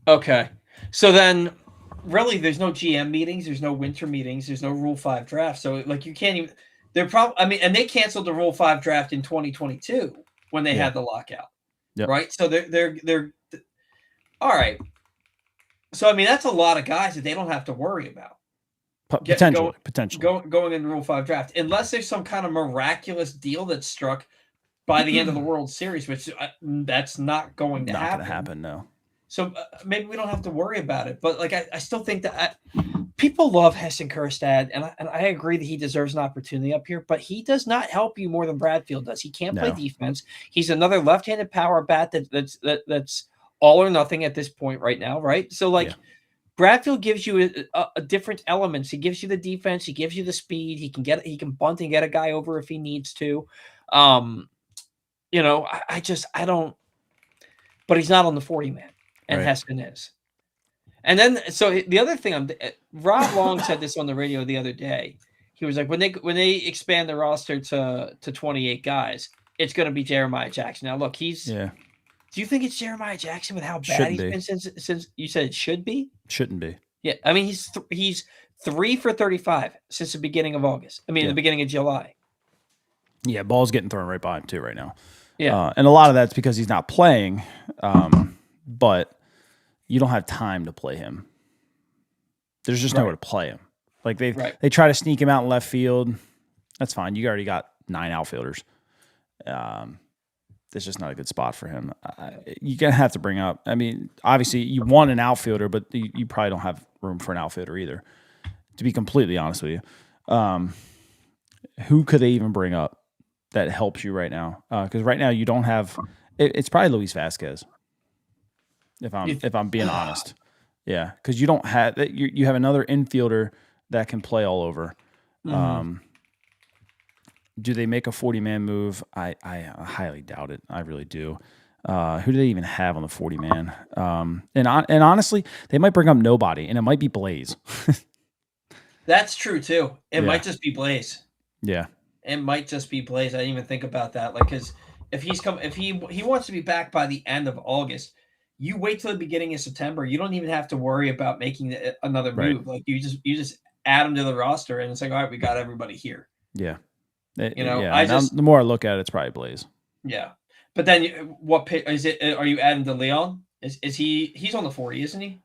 Okay. So then really there's no GM meetings, there's no winter meetings, there's no Rule 5 draft. So like you can't even and they canceled the Rule 5 draft in 2022 when they had the lockout. Yep. Right? So they're all right. So I mean that's a lot of guys that they don't have to worry about. Potentially. Going in the Rule 5 draft unless there's some kind of miraculous deal that's struck by the end of the World Series, which that's not going to happen. Not going to happen, no. So maybe we don't have to worry about it. But like I still think that people love Heston Kjerstad, and I agree that he deserves an opportunity up here. But he does not help you more than Bradfield does. He can't play defense. He's another left-handed power bat that's all or nothing at this point right now, right? So like Bradfield gives you a different elements. He gives you the defense. He gives you the speed. He can bunt and get a guy over if he needs to. You know, I don't. But he's not on the 40 man. And Heston is. And then, so the other thing, Rob Long said this on the radio the other day. He was like, when they expand the roster to 28 guys, it's going to be Jeremiah Jackson. Now, look, do you think it's Jeremiah Jackson with how bad he's been since you said it should be? Shouldn't be. Yeah, I mean he's 3 for 35 since the beginning of August. I mean the beginning of July. Yeah, ball's getting thrown right by him too right now. Yeah, and a lot of that's because he's not playing. But you don't have time to play him. There's just nowhere to play him. Like they try to sneak him out in left field. That's fine. You already got 9 outfielders. It's just not a good spot for him. You're going to have to bring up. I mean, obviously you want an outfielder, but you probably don't have room for an outfielder either, to be completely honest with you. Who could they even bring up that helps you right now? Because right now you don't have – it's probably Luis Vasquez. If I'm being honest, because you don't have you have another infielder that can play all over. Do they make a 40-man move? I highly doubt it. I really do. Who do they even have on the 40-man? And honestly, they might bring up nobody, and it might be Blaze. That's true too. It might just be Blaze. Yeah, it might just be Blaze. I didn't even think about that. Like, because if he wants to be back by the end of August. You wait till the beginning of September. You don't even have to worry about making another move. Like you just add them to the roster, and it's like, all right, we got everybody here. Yeah, the more I look at it, it's probably Blaze. Yeah, but then what is it? Are you adding to Leon? Is he's on the 40, isn't he?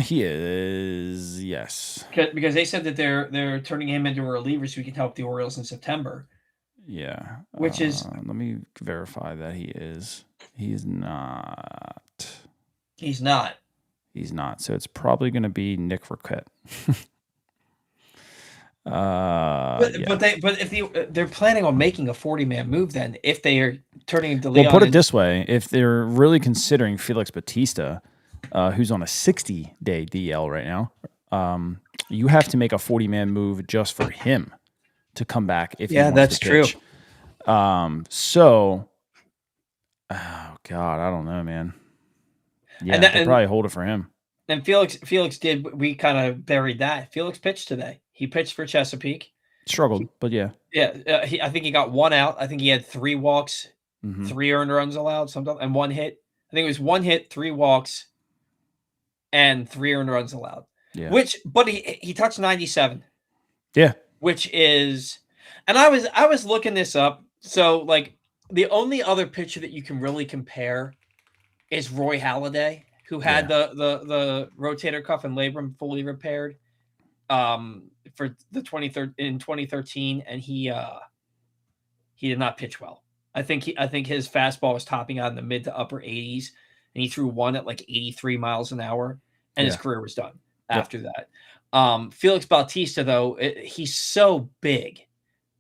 He is. Yes, because they said that they're turning him into a reliever so he can help the Orioles in September. Yeah, which is let me verify that he is. He's not. He's not. He's not. So it's probably going to be Nick Riquet. But if they're planning on making a 40-man move, then if they are turning into Leon, put it this way: if they're really considering Felix Bautista, who's on a 60-day DL right now, you have to make a 40-man move just for him to come back. If he wants to pitch. So. Oh God, I don't know, man. Yeah, they probably hold it for him. And Felix did. We kind of buried that. Felix pitched today. He pitched for Chesapeake. Struggled, but yeah. Yeah, I think he got one out. I think he had 3 walks, Mhm. 3 earned runs allowed, something, and 1 hit. I think it was 1 hit, 3 walks, and 3 earned runs allowed. Yeah. But he touched 97. Yeah. Which is, and I was looking this up. So like the only other pitcher that you can really compare is Roy Halladay, who had the rotator cuff and labrum fully repaired for the 2013, and he did not pitch well. I think his fastball was topping out in the mid to upper 80s, and he threw one at like 83 miles an hour, and his career was done after that. Felix Bautista, though, he's so big,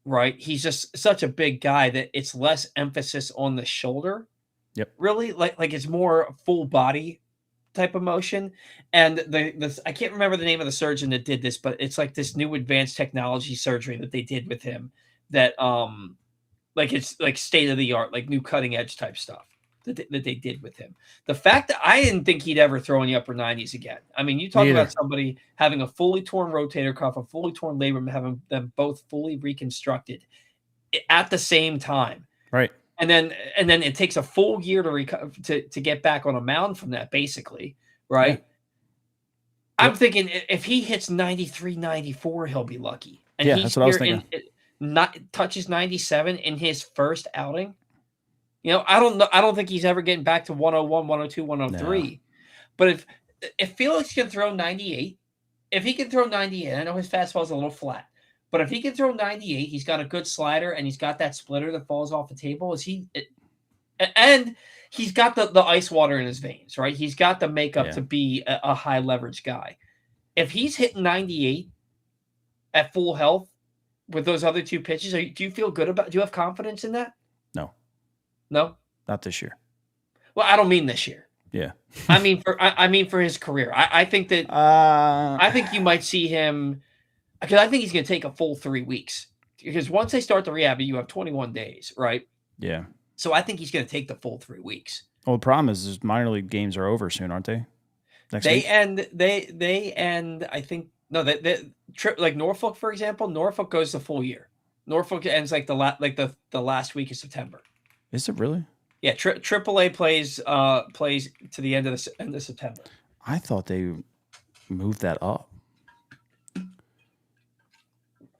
right? He's just such a big guy that it's less emphasis on the shoulder. Yep. Really, like it's more full body type of motion. And the I can't remember the name of the surgeon that did this, but it's like this new advanced technology surgery that they did with him that like it's like state of the art, like new cutting edge type stuff that they did with him. The fact that I didn't think he'd ever throw in the upper 90s again. I mean, you talk about somebody having a fully torn rotator cuff, a fully torn labrum, having them both fully reconstructed at the same time. Right. And then it takes a full year to recover to get back on a mound from that, basically, right? Yeah. I'm thinking if he hits 93, 94, he'll be lucky. And that's what I was thinking. Not touches 97 in his first outing. You know, I don't think he's ever getting back to 101, 102, 103. No. But if Felix can throw 98, if he can throw 98, I know his fastball is a little flat, but if he can throw 98, he's got a good slider and he's got that splitter that falls off the table. And he's got the ice water in his veins, right? He's got the makeup to be a high leverage guy. If he's hitting 98 at full health with those other 2 pitches, do you feel good about? Do you have confidence in that? No, not this year. Well, I don't mean this year. Yeah, I mean for his career. I think that I think you might see him because I think he's going to take a full 3 weeks because once they start the rehab, you have 21 days, right? Yeah. So I think he's going to take the full 3 weeks. Well, the problem is minor league games are over soon, aren't they? Next week? They end. I think no. They like Norfolk, for example. Norfolk goes the full year. Norfolk ends like the last week of September. Is it really? Yeah, AAA plays to the end of September. I thought they moved that up.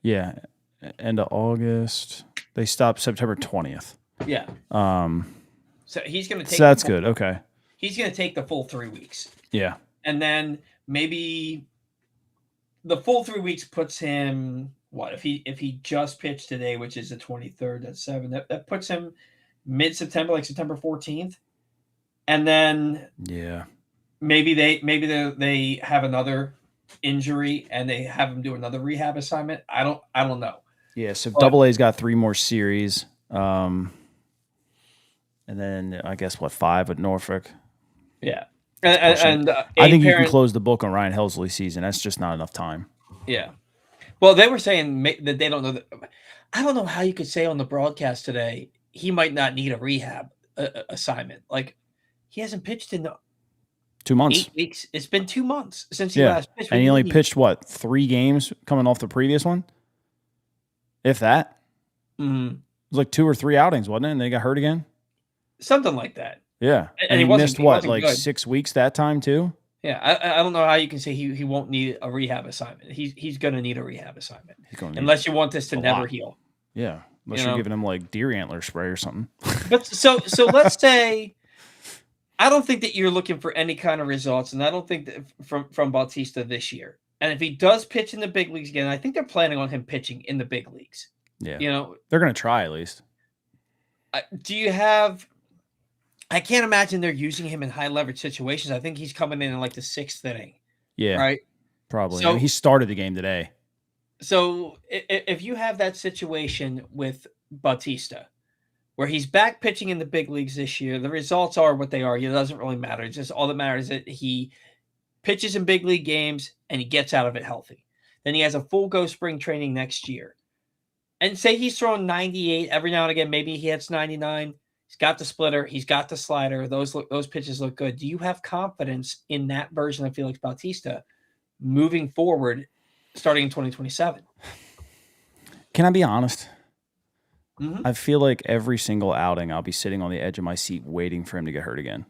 Yeah, end of August. They stopped September 20th. Yeah. So he's going to take. So that's good. Okay. He's going to take the full 3 weeks. Yeah. And then maybe the full 3 weeks puts him what if he just pitched today, which is the 23rd. That's 7. That puts him mid-September, like September 14th, and then maybe they have another injury and they have him do another rehab assignment. I don't know. Yeah, so AA-'s got 3 more series, and then I guess 5 at Norfolk. Yeah, and I think you can close the book on Ryan Helsley's season. That's just not enough time. Yeah, well, they were saying that they don't know that. I don't know how you could say on the broadcast today he might not need a rehab assignment. Like he hasn't pitched in 2 months. 8 weeks. It's been 2 months since he last pitched. And he only pitched 3 games coming off the previous one, if that. Mm-hmm. It was like 2 or 3 outings, wasn't it? And they got hurt again. Something like that. Yeah, and he missed like 6 weeks that time too. Yeah, I don't know how you can say he won't need a rehab assignment. He's going to need a rehab assignment unless you want this to never heal. Yeah. Unless you're giving him like deer antler spray or something. But so let's say I don't think that you're looking for any kind of results, and I don't think that from Bautista this year. And if he does pitch in the big leagues again, I think they're planning on him pitching in the big leagues. Yeah, they're going to try at least. Do you have? I can't imagine they're using him in high leverage situations. I think he's coming in like the 6th inning. Yeah, right. Probably. So, he started the game today. So if you have that situation with Bautista, where he's back pitching in the big leagues this year, the results are what they are. It doesn't really matter. It's just all that matters is that he pitches in big league games and he gets out of it healthy. Then he has a full go spring training next year. And say he's throwing 98 every now and again. Maybe he hits 99. He's got the splitter. He's got the slider. Those pitches look good. Do you have confidence in that version of Felix Bautista moving forward, starting in 2027? Can I be honest? Mm-hmm. I feel like every single outing I'll be sitting on the edge of my seat waiting for him to get hurt again.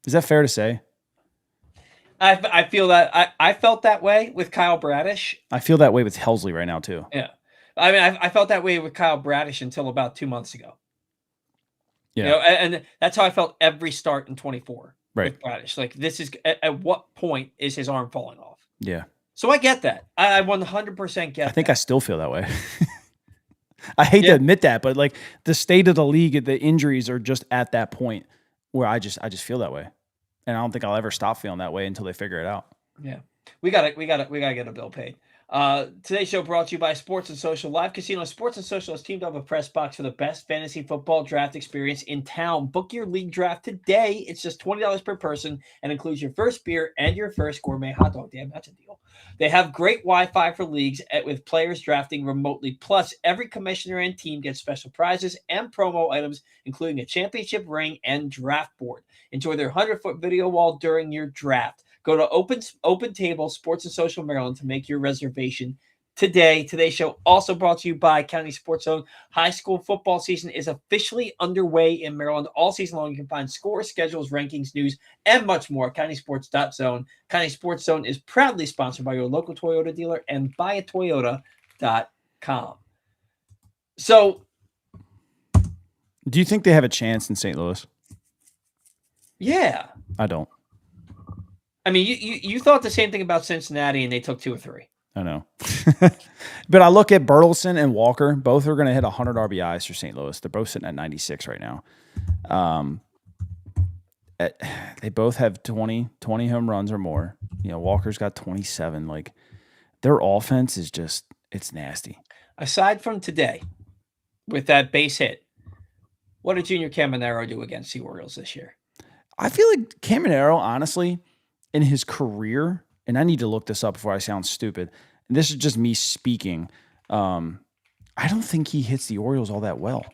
Is that fair to say? I feel that I felt that way with Kyle Bradish. I feel that way with Helsley right now too. Yeah. I mean, I felt that way with Kyle Bradish until about 2 months ago. Yeah. You know, and that's how I felt every start in 24 right. with Bradish. Like, this is at what point is his arm falling off? Yeah. So I get that. I 100% get I think that. I still feel that way. I hate to admit that, but like the state of the league, the injuries are just at that point where I just feel that way. And I don't think I'll ever stop feeling that way until they figure it out. Yeah. We gotta get a bill paid. Today's show brought to you by Sports and Social Live Casino. Sports and Social has teamed up with PressBox for the best fantasy football draft experience in town. Book your league draft today. It's just $20 per person and includes your first beer and your first gourmet hot dog. Damn, that's a deal. They have great Wi-Fi for leagues with players drafting remotely. Plus, every commissioner and team gets special prizes and promo items, including a championship ring and draft board. Enjoy their 100-foot video wall during your draft. Go to Open Table Sports and Social Maryland to make your reservation today. Today's show also brought to you by County Sports Zone. High school football season is officially underway in Maryland. All season long, you can find scores, schedules, rankings, news, and much more at countysports.zone. County Sports Zone is proudly sponsored by your local Toyota dealer and buyatoyota.com. So, do you think they have a chance in St. Louis? Yeah. I don't. I mean, you thought the same thing about Cincinnati, and they took 2 or 3. I know. But I look at Burleson and Walker. Both are going to hit 100 RBIs for St. Louis. They're both sitting at 96 right now. They both have 20 home runs or more. You know, Walker's got 27. Like, their offense is just, it's nasty. Aside from today, with that base hit, what did Junior Caminero do against the Orioles this year? I feel like Caminero, honestly, in his career, and I need to look this up before I sound stupid, and this is just me speaking, I don't think he hits the Orioles all that well.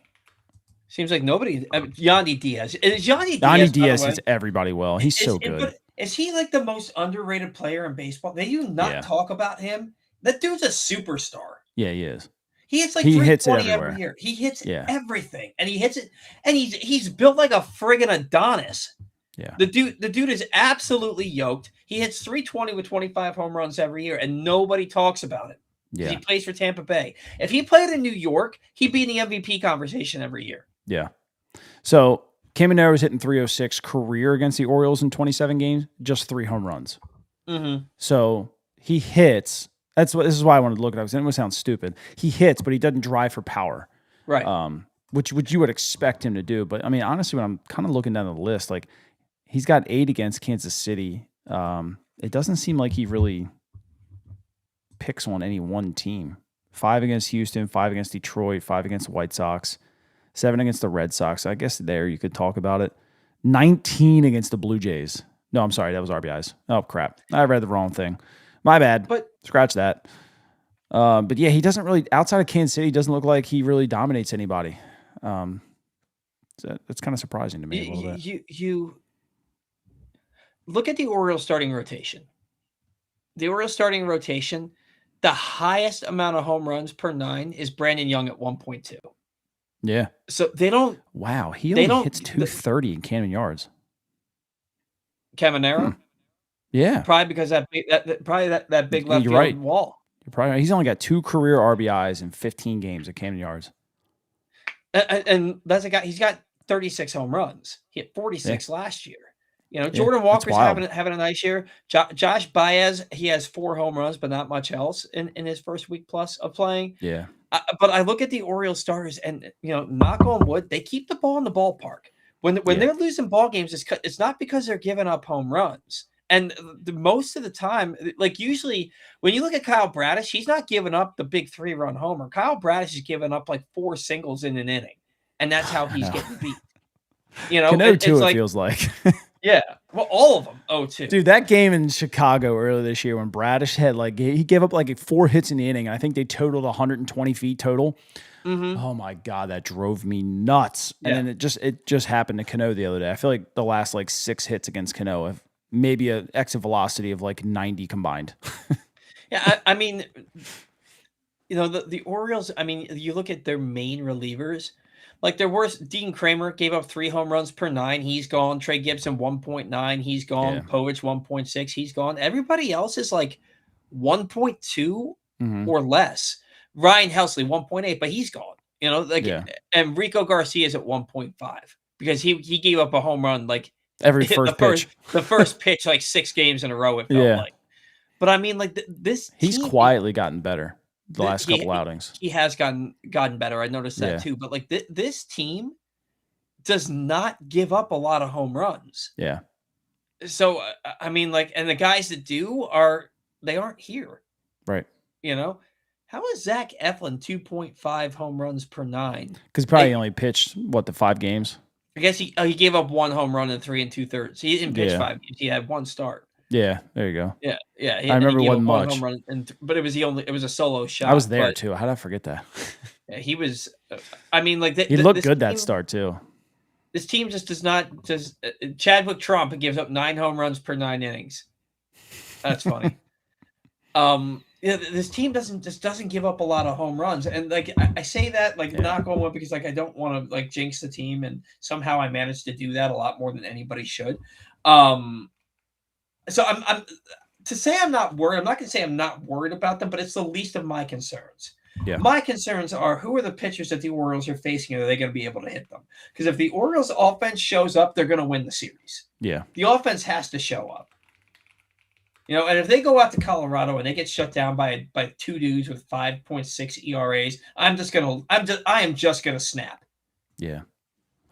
Seems like nobody. Yandy Diaz. Yandy Diaz hits everybody well. He's so good. But is he like the most underrated player in baseball? They do not talk about him. That dude's a superstar. Yeah, he is. He hits like he hits it every year. He hits everything, and he hits it. And he's built like a friggin' Adonis. Yeah. The dude is absolutely yoked. He hits 320 with 25 home runs every year, and nobody talks about it. Yeah. He plays for Tampa Bay. If he played in New York, he'd be in the MVP conversation every year. Yeah. So Caminero was hitting 306 career against the Orioles in 27 games, just 3 home runs. Mm-hmm. So he hits. This is why I wanted to look at it. It would sound stupid. He hits, but he doesn't drive for power. Right. Which you would expect him to do. But I mean, honestly, when I'm kind of looking down the list, like he's got 8 against Kansas City. It doesn't seem like he really picks on any one team. 5 against Houston, 5 against Detroit, 5 against the White Sox, 7 against the Red Sox. I guess there you could talk about it. 19 against the Blue Jays. No, I'm sorry. That was RBIs. Oh, crap. I read the wrong thing. My bad. But scratch that. But yeah, he doesn't really, outside of Kansas City, doesn't look like he really dominates anybody. That's kind of surprising to me a little bit. You look at the Orioles starting rotation. The Orioles starting rotation, the highest amount of home runs per 9 is Brandon Young at 1.2. Yeah. So they don't. Wow. He only hits 230 in Camden yards. Caminero? Yeah. Probably because that big left field wall. You're probably right. He's only got 2 career RBIs in 15 games at Camden yards. And that's a guy, he's got 36 home runs. He hit 46 last year. You know, Jordan Walker's having a nice year. Josh Baez, he has 4 home runs, but not much else in his first week plus of playing. Yeah. But I look at the Orioles starters, and you know, knock on wood, they keep the ball in the ballpark. When they're losing ball games, it's not because they're giving up home runs. And most of the time, like usually when you look at Kyle Bradish, he's not giving up the big 3-run homer. Kyle Bradish is giving up like 4 singles in an inning, and that's how he's getting beat. You know, it feels like. Yeah, well, all of them. 0-2. Dude, that game in Chicago earlier this year when Bradish had he gave up like 4 hits in the inning. I think they totaled 120 feet total. Mm-hmm. Oh my God, that drove me nuts. Yeah. And then it just happened to Cano the other day. I feel like the last like 6 hits against Cano have maybe a exit velocity of like 90 combined. Yeah, I mean, the Orioles, I mean, you look at their main relievers, like their worst, Dean Kramer gave up 3 home runs per 9. He's gone. Trey Gibson, 1.9. He's gone. Yeah. Povich, 1.6. He's gone. Everybody else is like 1.2 Mhm. or less. Ryan Helsley, 1.8, but he's gone. Yeah. And Rico Garcia is at 1.5 because he gave up a home run like Every first pitch. the first pitch like 6 games in a row, it felt Yeah. like. But I mean, like this He's team, quietly gotten better the last couple outings. he has gotten better. I noticed that too. But like this team does not give up a lot of home runs. Yeah. So I mean, like, and the guys that do they aren't here. Right. How is Zach Eflin 2.5 home runs per 9? Because he probably only pitched the 5 games. I guess he gave up 1 home run in 3 2/3. He didn't pitch 5 games. He had 1 start. Yeah, there you go. Yeah. I remember it wasn't much. Home run but it was it was a solo shot. I was there too. How did I forget that? Yeah, he was. I mean, like he looked good that start too. This team just does not. Chadwick Trump gives up 9 home runs per 9 innings. That's funny. This team doesn't give up a lot of home runs, and like I say that knock on wood because like I don't want to like jinx the team, and somehow I managed to do that a lot more than anybody should. So I'm to say I'm not worried. I'm not going to say I'm not worried about them, but it's the least of my concerns. Yeah. My concerns are who are the pitchers that the Orioles are facing, and are they going to be able to hit them? Because if the Orioles offense shows up, they're going to win the series. Yeah. The offense has to show up. And if they go out to Colorado and they get shut down by 2 dudes with 5.6 ERAs, I am just gonna snap. Yeah.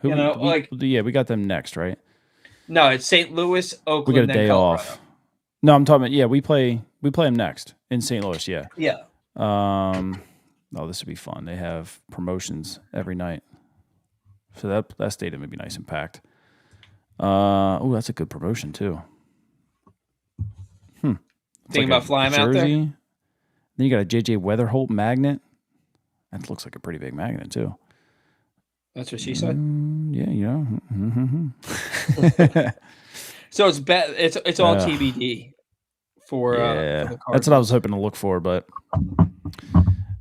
We got them next, right? No, it's St. Louis, Oakland, we got a day off. No, I'm talking about we play them next in St. Louis, yeah. Yeah. This would be fun. They have promotions every night. So that stadium would be nice and packed. That's a good promotion too. Thinking about flying out there? Then you got a JJ Weatherholt magnet. That looks like a pretty big magnet too. That's what she said? Yeah. So it's all TBD for the that's what I was hoping to look for, but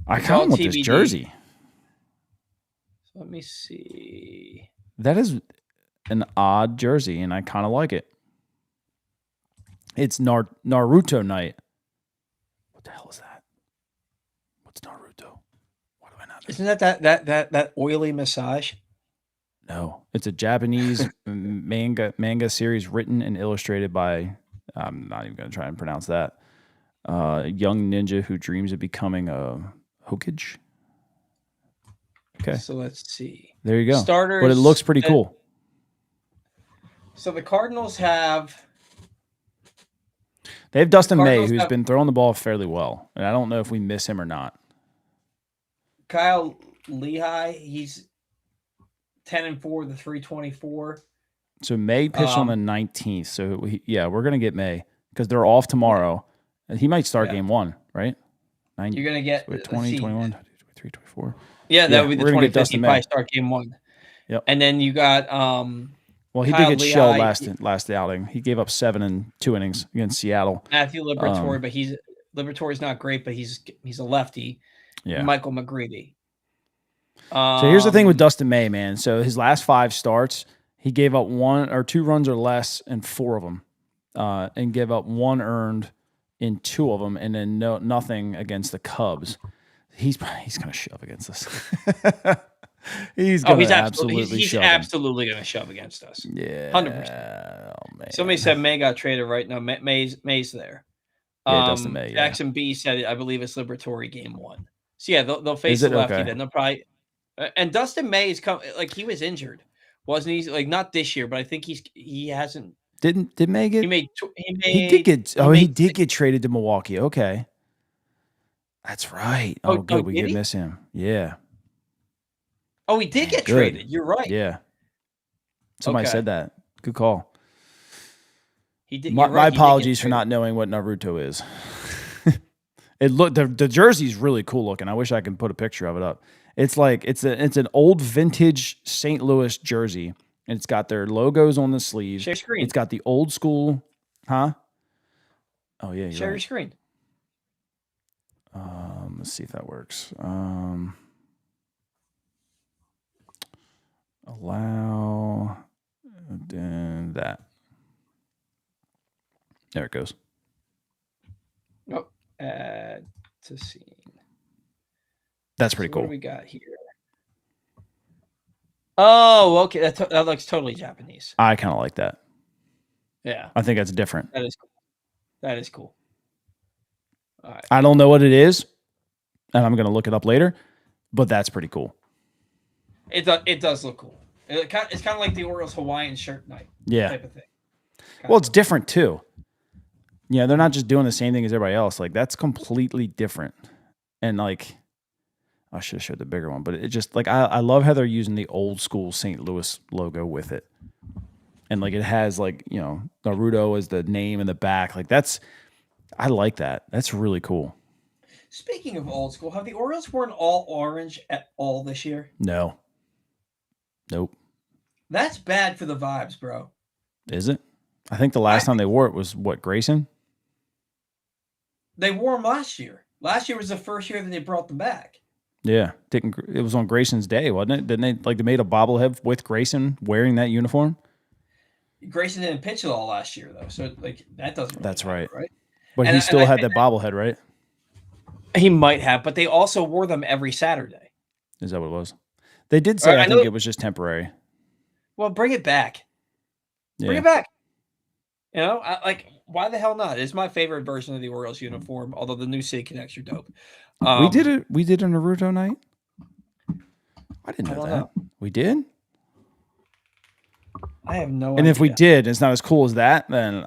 I kind of want this jersey. So let me see. That is an odd jersey, and I kind of like it. It's Naruto night. What the hell is that? What's Naruto? Why do I not know? Isn't that oily massage? No, it's a Japanese manga series written and illustrated by, I'm not even going to try and pronounce that, a young ninja who dreams of becoming a Hokage. Okay. So let's see. There you go. Starters, but it looks pretty cool. So the Cardinals have... They have Dustin May, who's been throwing the ball fairly well. And I don't know if we miss him or not. Kyle Lehigh, he's 10-4, the 324. So May pitched on the 19th. So we're going to get May because they're off tomorrow. And he might start game 1, right? You're going to get 20, 21, 23, 24. Yeah, that would be the 25th. He probably start game 1. Yep. And then you got he Kyle did get Lehigh, shelled last outing. He gave up 7 in 2 innings against Seattle. Matthew Liberatore, but Liberatore's not great, but he's a lefty. Yeah. Michael McGreevy. So here's the thing with Dustin May, man. So his last 5 starts, he gave up 1 or 2 runs or less in 4 of them, and gave up 1 earned in 2 of them, and then nothing against the Cubs. He's going to shove against us. He's absolutely going to shove against us. Yeah, 100%. Oh, man. Somebody said May got traded right now. May's there. Yeah, Dustin May. Jackson B said I believe it's Liberatory game 1. So yeah, they'll face the lefty. Okay. Then they'll probably. And Dustin May is he was injured, wasn't he? Like not this year, but I think he hasn't. Did May get? He did get traded to Milwaukee. Okay, that's right. Oh, good. We could miss him. Yeah. Oh, he did get traded. You're right. Yeah. Somebody said that. Good call. He did. My apologies for not knowing what Naruto is. The jersey's really cool looking. I wish I could put a picture of it up. It's like it's an old vintage St. Louis jersey, and it's got their logos on the sleeve. Share screen. It's got the old school, huh? Oh yeah, you're Share your right. screen. Let's see if that works. Allow then that. There it goes. Oh, add to scene. That's pretty So cool. What do we got here? Oh, okay. That looks totally Japanese. I kind of like that. Yeah, I think that's different. that is cool. That is cool. All right. I don't know what it is, and I'm going to look it up later, but that's pretty cool. It does look cool. It's kind of like the Orioles Hawaiian shirt night type of thing. Well, it's different too. Yeah, they're not just doing the same thing as everybody else. Like that's completely different. And like, I should have showed the bigger one, but it just like I love how they're using the old school St. Louis logo with it, and like it has like Naruto as the name in the back. Like I like that. That's really cool. Speaking of old school, have the Orioles worn all orange at all this year? No. Nope. That's bad for the vibes, bro. Is it? I think the last time they wore it was what, Grayson? They wore them last year. Last year was the first year that they brought them back. Yeah. It was on Grayson's day, wasn't it? Didn't they made a bobblehead with Grayson wearing that uniform? Grayson didn't pitch it all last year though, so like that doesn't. Really That's matter, right. Right. But he still had that bobblehead, right? He might have, but they also wore them every Saturday. Is that what it was? They did say I think it was just temporary. Well, bring it back. Yeah. Bring it back. Why the hell not? It's my favorite version of the Orioles uniform, although the new City Connects are dope. We did a Naruto night. I didn't know that. We did? I have no idea. And if we did, it's not as cool as that, then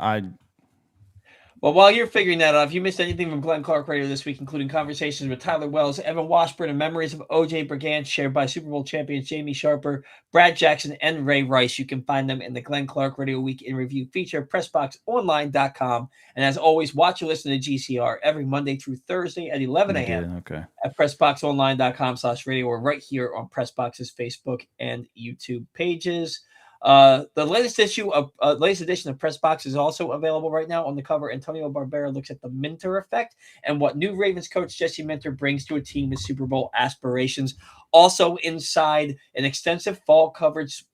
Well, while you're figuring that out, if you missed anything from Glenn Clark Radio this week, including conversations with Tyler Wells, Evan Washburn, and memories of O.J. Brigant shared by Super Bowl champions Jamie Sharper, Brad Jackson, and Ray Rice, you can find them in the Glenn Clark Radio Week in Review feature, PressBoxOnline.com. And as always, watch or listen to GCR every Monday through Thursday at 11 a.m. At PressBoxOnline.com/radio or right here on PressBox's Facebook and YouTube pages. The latest edition of PressBox is also available right now. On the cover, Antonio Barbera looks at the Minter effect and what new Ravens coach Jesse Minter brings to a team with Super Bowl aspirations. Also inside, an extensive fall college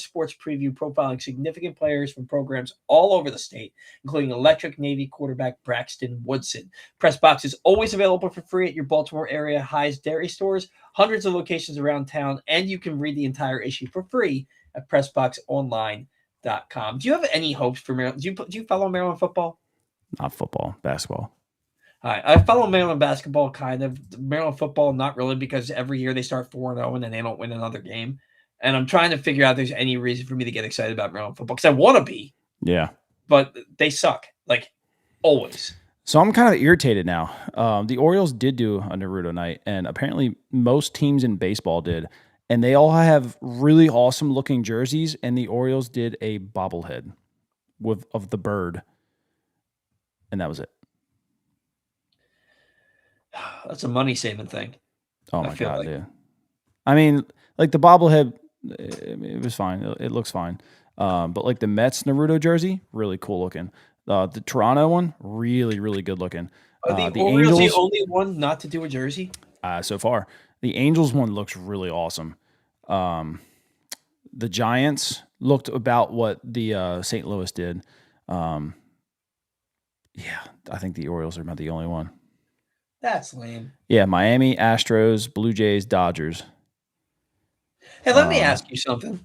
sports preview profiling significant players from programs all over the state, including Electric Navy quarterback Braxton Woodson. PressBox is always available for free at your Baltimore area High's dairy stores, hundreds of locations around town, and you can read the entire issue for free at PressBoxOnline.com. Do you have any hopes for Maryland? Do you follow Maryland football? Not football, basketball. All right. I follow Maryland basketball kind of. Maryland football, not really, because every year they start 4-0 and then they don't win another game. And I'm trying to figure out if there's any reason for me to get excited about Maryland football because I want to be. Yeah. But they suck, like always. So I'm kind of irritated now. The Orioles did do a Naruto night, and apparently most teams in baseball did. And they all have really awesome looking jerseys, and the Orioles did a bobblehead of the bird. And that was it. That's a money saving thing. Oh my God, dude. I mean, like the bobblehead, it was fine. It looks fine. But like the Mets Naruto jersey, really cool looking. The Toronto one, really, really good looking. Are the Orioles the only one not to do a jersey? So far. The Angels one looks really awesome. The Giants looked about what the St. Louis did. Yeah, I think the Orioles are about the only one. That's lame. Yeah, Miami, Astros, Blue Jays, Dodgers. Hey, let me ask you something.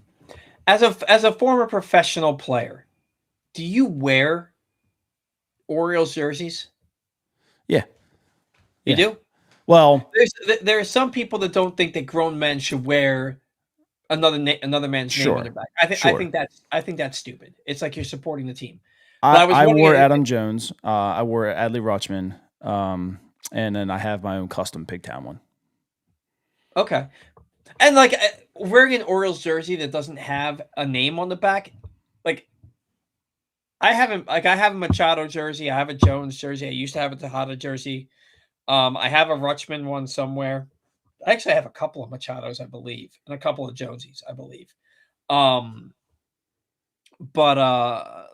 As a former professional player, do you wear Orioles jerseys? Yeah. You do? Well, there are some people that don't think that grown men should wear another man's name on their back. I think that's stupid. It's like you're supporting the team. I wore Adam Jones. I wore Adley Rutschman. And then I have my own custom Pigtown one. Okay. And like wearing an Orioles jersey that doesn't have a name on the back, like I have a Machado jersey, I have a Jones jersey, I used to have a Tejada jersey. I have a Rutschman one somewhere. I actually have a couple of Machados, I believe, and a couple of Jonesies, I believe. But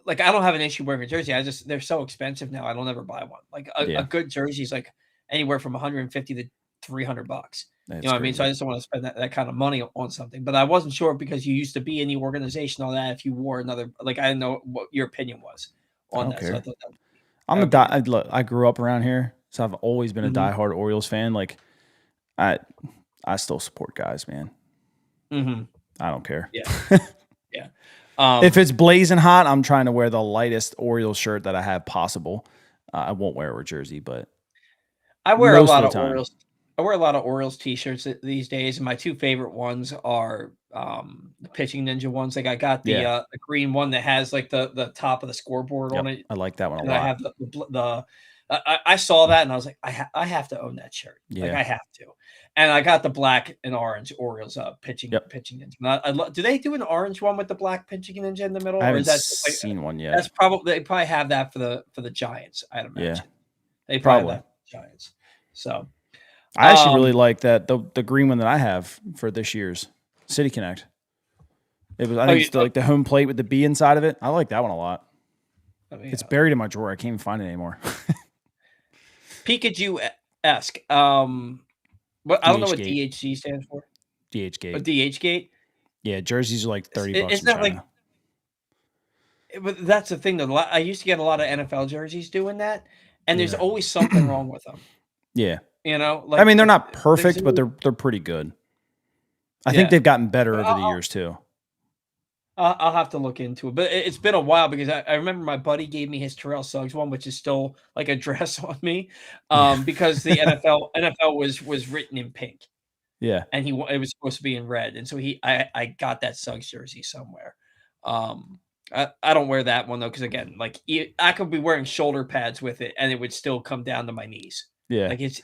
like I don't have an issue wearing a jersey. They're so expensive now. I don't ever buy one. Like a good jersey is like anywhere from 150 to $300. That's You know what I mean? crazy. So I just don't want to spend that kind of money on something. But I wasn't sure because you used to be in the organization, all that. If you wore another, like I didn't know what your opinion was on that. So I thought that Look, I grew up around here, so I've always been a diehard Orioles fan. Like, I still support guys, man. I don't care. Yeah, yeah. If it's blazing hot, I'm trying to wear the lightest Orioles shirt that I have possible. I won't wear a jersey, but I wear a lot of time. Orioles. I wear a lot of Orioles t-shirts these days, and my two favorite ones are the pitching ninja ones. Like I got the green one that has like the top of the scoreboard on it. I like that one a And lot. I have the I saw that and I was like, I have to own that shirt. Yeah. Like I have to. And I got the black and orange Orioles pitching ninja. Do they do an orange one with the black pitching ninja in the middle? I haven't or is that seen one yet. That's probably they probably have that for the Giants, I'd imagine. They probably have that for the Giants. So I actually really like that the green one that I have for this year's City Connect. It was I think it's like the home plate with the B inside of it. I like that one a lot. It's buried in my drawer. I can't even find it anymore. Pikachu-esque. I don't know what DHG stands for. DH Gate. A DH Gate? Yeah, jerseys are like $30 Isn't in that China. But that's the thing, though. I used to get a lot of NFL jerseys doing that, and there's always something wrong with them. Yeah. You know? Like, I mean, they're not perfect, but they're pretty good. I think they've gotten better over the years, too. I'll have to look into it, but it's been a while because I remember my buddy gave me his Terrell Suggs one, which is still like a dress on me, because the NFL was written in pink, and it was supposed to be in red, and so I got that Suggs jersey somewhere. I don't wear that one though because again, like I could be wearing shoulder pads with it, and it would still come down to my knees. Yeah, like it's.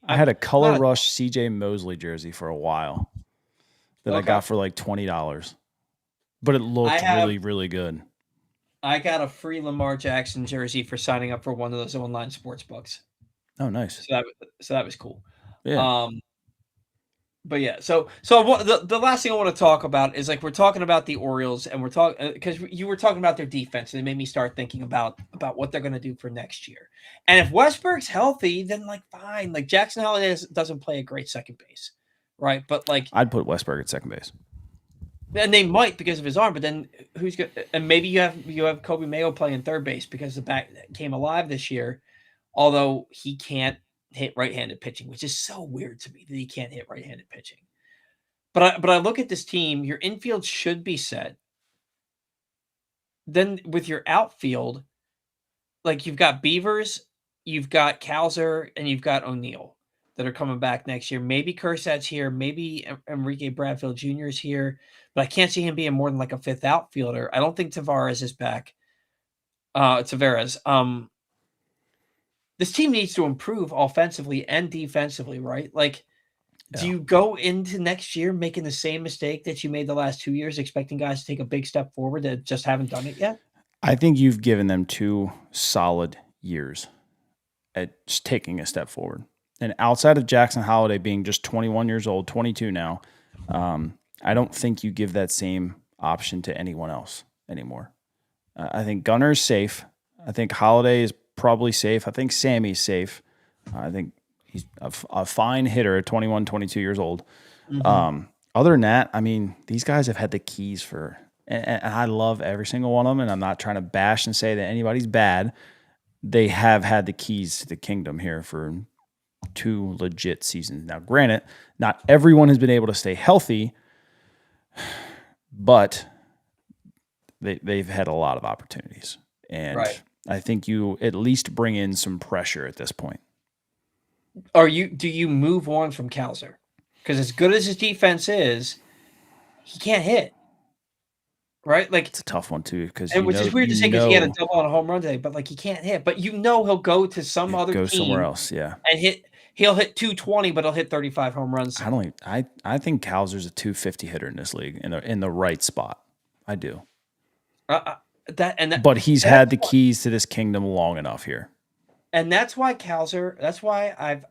I had a Color Rush CJ Mosley jersey for a while that I got for like $20. But it looked really, really good. I got a free Lamar Jackson jersey for signing up for one of those online sports books. Oh, nice. So that was cool. Yeah. But yeah, so the last thing I want to talk about is like we're talking about the Orioles, and we're talking because you were talking about their defense, and it made me start thinking about what they're going to do for next year. And if Westberg's healthy, then like fine. Like Jackson Holliday doesn't play a great second base, right? But like I'd put Westberg at second base. And they might because of his arm, but then who's going? And maybe you have Kobe Mayo playing third base because the bat came alive this year, although he can't hit right-handed pitching, which is so weird to me that he can't hit right-handed pitching. But I look at this team. Your infield should be set. Then with your outfield, like you've got Beavers, you've got Kowser, and you've got O'Neill that are coming back next year. Maybe Kersat's here. Maybe Enrique Bradfield Jr. is here. But I can't see him being more than like a fifth outfielder. I don't think Tavares is back. Tavares. This team needs to improve offensively and defensively, right? Like, do you go into next year making the same mistake that you made the last 2 years, expecting guys to take a big step forward that just haven't done it yet? I think you've given them 2 solid years at just taking a step forward. And outside of Jackson Holliday being just 21 years old, 22 now, I don't think you give that same option to anyone else anymore. I think Gunner's safe. I think Holliday is probably safe. I think Sammy's safe. I think he's a fine hitter at 21, 22 years old. Other than that, I mean, these guys have had the keys for, and I love every single one of them, and I'm not trying to bash and say that anybody's bad. They have had the keys to the kingdom here for 2 legit seasons. Now, granted, not everyone has been able to stay healthy, but they've had a lot of opportunities. And I think you at least bring in some pressure at this point. Do you move on from Kowser? Because as good as his defense is, he can't hit. Right? Like it's a tough one too, because which is weird to say because he had a double on a home run today, but like he can't hit. But he'll go to some other team, somewhere else, and he'll hit 220, but he'll hit 35 home runs. I think Kowser's a 250 hitter in this league in the right spot. I do. But he's had the keys to this kingdom long enough here. And that's why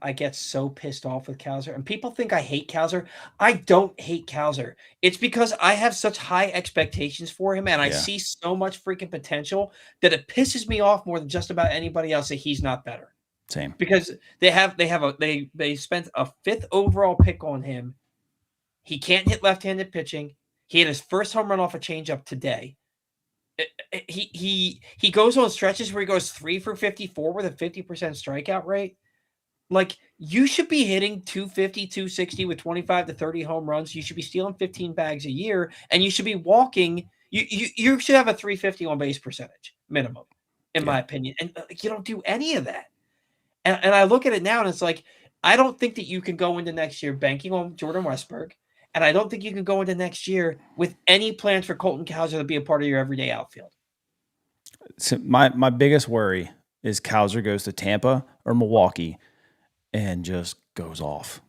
I get so pissed off with Cowser. And people think I hate Cowser. I don't hate Cowser. It's because I have such high expectations for him and I Yeah. see so much freaking potential that it pisses me off more than just about anybody else that he's not better. Same. Because they spent a 5th overall pick on him. He can't hit left-handed pitching. He had his first home run off a changeup today. He goes on stretches where he goes 3 for 54 with a 50% strikeout rate. Like, you should be hitting 250, 260 with 25 to 30 home runs. You should be stealing 15 bags a year, and you should be walking. You should have a 350 on base percentage minimum, in my opinion. And you don't do any of that. And I look at it now, and it's like, I don't think that you can go into next year banking on Jordan Westberg, and I don't think you can go into next year with any plans for Colton Cowser to be a part of your everyday outfield. So my biggest worry is Cowser goes to Tampa or Milwaukee and just goes off.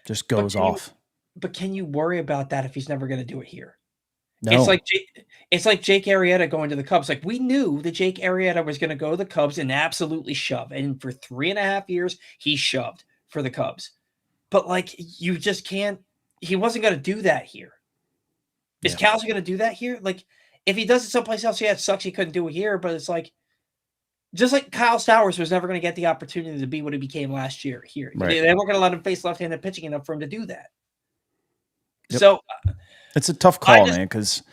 Just goes off. But can you worry about that if he's never going to do it here? No. It's like Jake Arrieta going to the Cubs. Like, we knew that Jake Arrieta was going to go to the Cubs and absolutely shove. And for 3.5 years, he shoved for the Cubs. But, like, you just can't. He wasn't going to do that here. Is Cowser going to do that here? Like, if he does it someplace else, yeah, it sucks he couldn't do it here. But it's like, just like Kyle Stowers was never going to get the opportunity to be what he became last year here. Right. They weren't going to let him face left-handed pitching enough for him to do that. Yep. So it's a tough call, man, because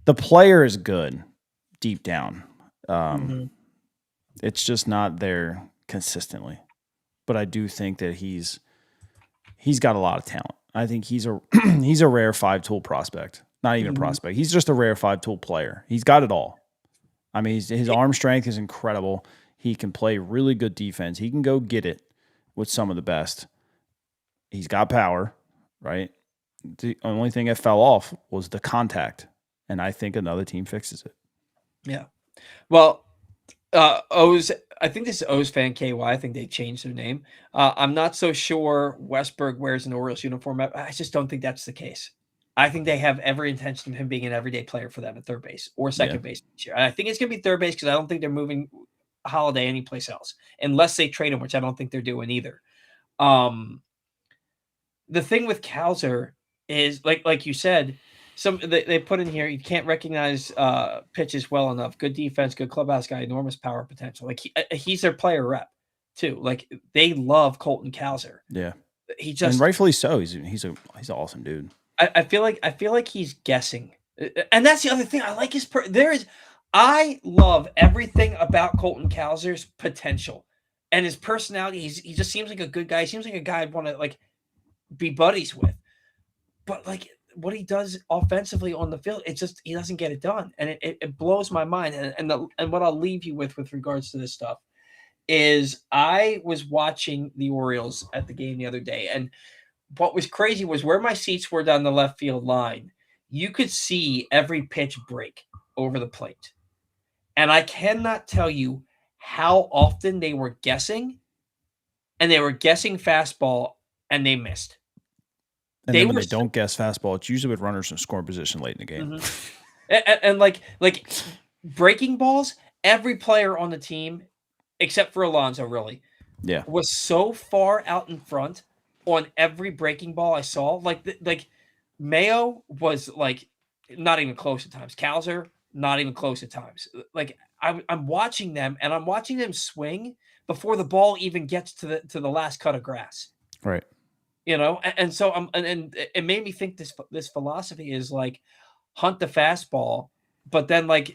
the player is good deep down. It's just not there consistently. But I do think that he's got a lot of talent. I think he's a he's a rare 5-tool prospect. Not even a prospect. He's just a rare 5-tool player. He's got it all. I mean, his arm strength is incredible. He can play really good defense. He can go get it with some of the best. He's got power, right? The only thing that fell off was the contact, and I think another team fixes it. Yeah. Well, O's, I think this is O's fan KY. I think they changed their name. I'm not so sure Westberg wears an Orioles uniform. I just don't think that's the case. I think they have every intention of him being an everyday player for them at third base or second base this year. I think it's going to be third base because I don't think they're moving Holiday anyplace else unless they trade him, which I don't think they're doing either. The thing with Cowser is, like you said, they put in here, you can't recognize pitches well enough. Good defense, good clubhouse guy, enormous power potential. Like, he's their player rep too. Like, they love Colton Cowser. Yeah, and rightfully so. He's an awesome dude. I feel like he's guessing, and that's the other thing. I like his I love everything about Colton Cowser's potential and his personality. He just seems like a good guy. He seems like a guy I'd want to like be buddies with. But like what he does offensively on the field, he doesn't get it done, and it blows my mind. And what I'll leave you with regards to this stuff is I was watching the Orioles at the game the other day, and what was crazy was where my seats were down the left field line, you could see every pitch break over the plate. And I cannot tell you how often they were guessing, and they were guessing fastball, and they missed. And then when they don't guess fastball, it's usually with runners in scoring position late in the game. And like breaking balls, every player on the team, except for Alonso, really, was so far out in front on every breaking ball I saw. Like Mayo was like not even close at times. Cowser, not even close at times. Like I'm watching them, and I'm watching them swing before the ball even gets to the last cut of grass. Right. You know, and so and it made me think this philosophy is like hunt the fastball, but then like,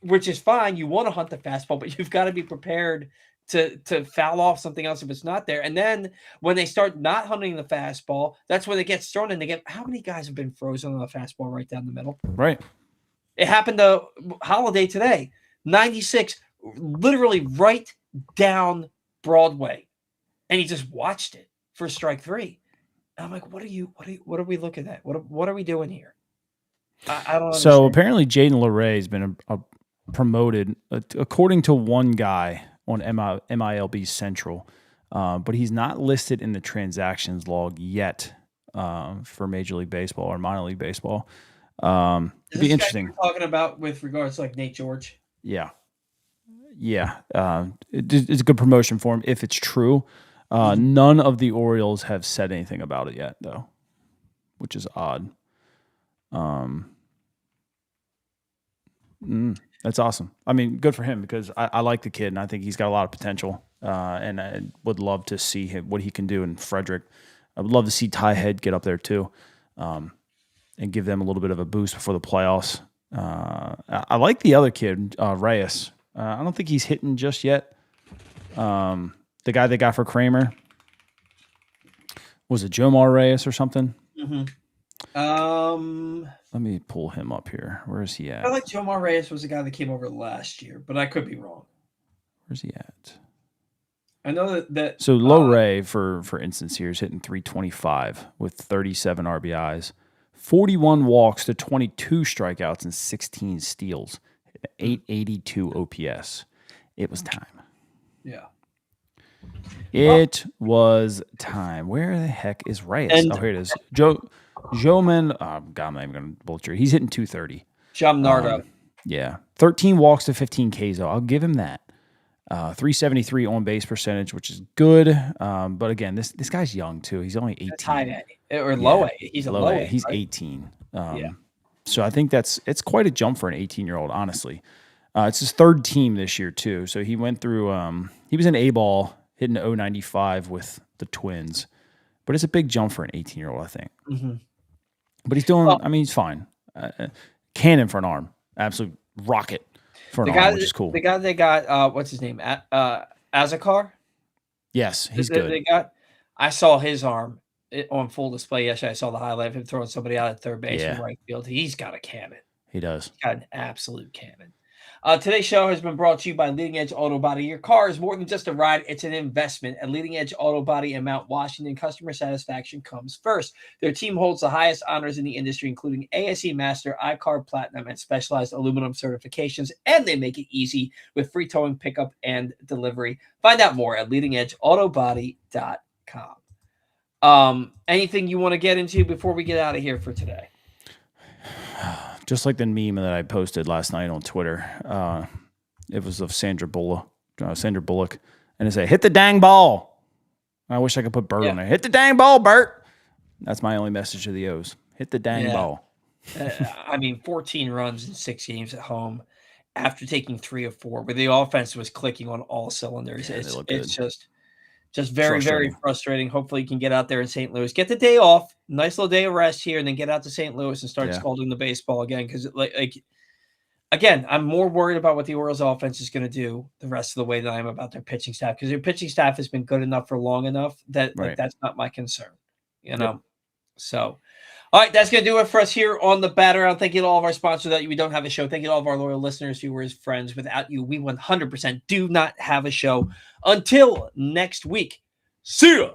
which is fine. You want to hunt the fastball, but you've got to be prepared to foul off something else if it's not there. And then when they start not hunting the fastball, that's when it gets thrown, and they get, how many guys have been frozen on the fastball right down the middle? Right. It happened to Holiday today. 96, literally right down Broadway, and he just watched it for strike 3. And I'm like, what are we looking at? What are we doing here? I don't understand. So apparently Jaden LeRae has been promoted, according to one guy on MILB Central, but he's not listed in the transactions log yet for Major League Baseball or minor league baseball. It'd be interesting. Talking about with regards to like Nate George. Yeah. it's a good promotion for him if it's true. None of the Orioles have said anything about it yet, though, which is odd. That's awesome. I mean, good for him because I like the kid and I think he's got a lot of potential. And I would love to see what he can do in Frederick. I would love to see Ty Head get up there too, and give them a little bit of a boost before the playoffs. I like the other kid, Reyes. I don't think he's hitting just yet. The guy they got for Kramer, was it Jomar Reyes or something? Let me pull him up here. Where is he at? I feel like Jomar Reyes was the guy that came over last year, but I could be wrong. Where's he at? I know that so Low Ray, for instance, here is hitting 325 with 37 RBIs, 41 walks to 22 strikeouts and 16 steals, 882 OPS. It was time. Yeah. It was time. Where the heck is Reyes? Here it is. Joman. God, I'm not even going to butcher it. He's hitting 230. Jamnardo. Yeah. 13 walks to 15 Ks, though. I'll give him that. 373 on base percentage, which is good. But again, this guy's young too. He's only 18. That's high A or low A. He's a low A. He's right? 18. So I think it's quite a jump for an 18-year-old, honestly. It's his third team this year too. So he went through. He was in A-ball, hitting 095 with the Twins, but it's a big jump for an 18-year-old, I think. But he's doing. I mean, he's fine. Cannon for an arm, absolute rocket. For an arm, which is cool. The guy they got, what's his name? Azakar? Yes, he's good. I saw his arm on full display yesterday. I saw the highlight of him throwing somebody out at third base in right field. He's got a cannon. He does. He's got an absolute cannon. Today's show has been brought to you by Leading Edge Auto Body. Your car is more than just a ride, it's an investment. At Leading Edge Auto Body in Mount Washington, customer satisfaction comes first. Their team holds the highest honors in the industry, including ASE Master, iCar Platinum, and specialized aluminum certifications, and they make it easy with free towing, pickup, and delivery. Find out more at leadingedautobody.com. Anything you want to get into before we get out of here for today? Just like the meme that I posted last night on Twitter. It was of Sandra Bullock, and it said, "Hit the dang ball." I wish I could put Bert on there. Hit the dang ball, Bert. That's my only message to the O's. Hit the dang ball. 14 runs in 6 games at home after taking 3 of 4, where the offense was clicking on all cylinders. It's just very, very frustrating. Hopefully you can get out there in St. Louis, get the day off, nice little day of rest here, and then get out to St. Louis and start scalding the baseball again. Because again, I'm more worried about what the Orioles offense is going to do the rest of the way than I am about their pitching staff, because their pitching staff has been good enough for long enough that that's not my concern, So, all right, that's going to do it for us here on the Bat Around. Thank you to all of our sponsors. That we don't have a show. Thank you to all of our loyal listeners, viewers, friends. Without you, we 100% do not have a show. Until next week, see ya.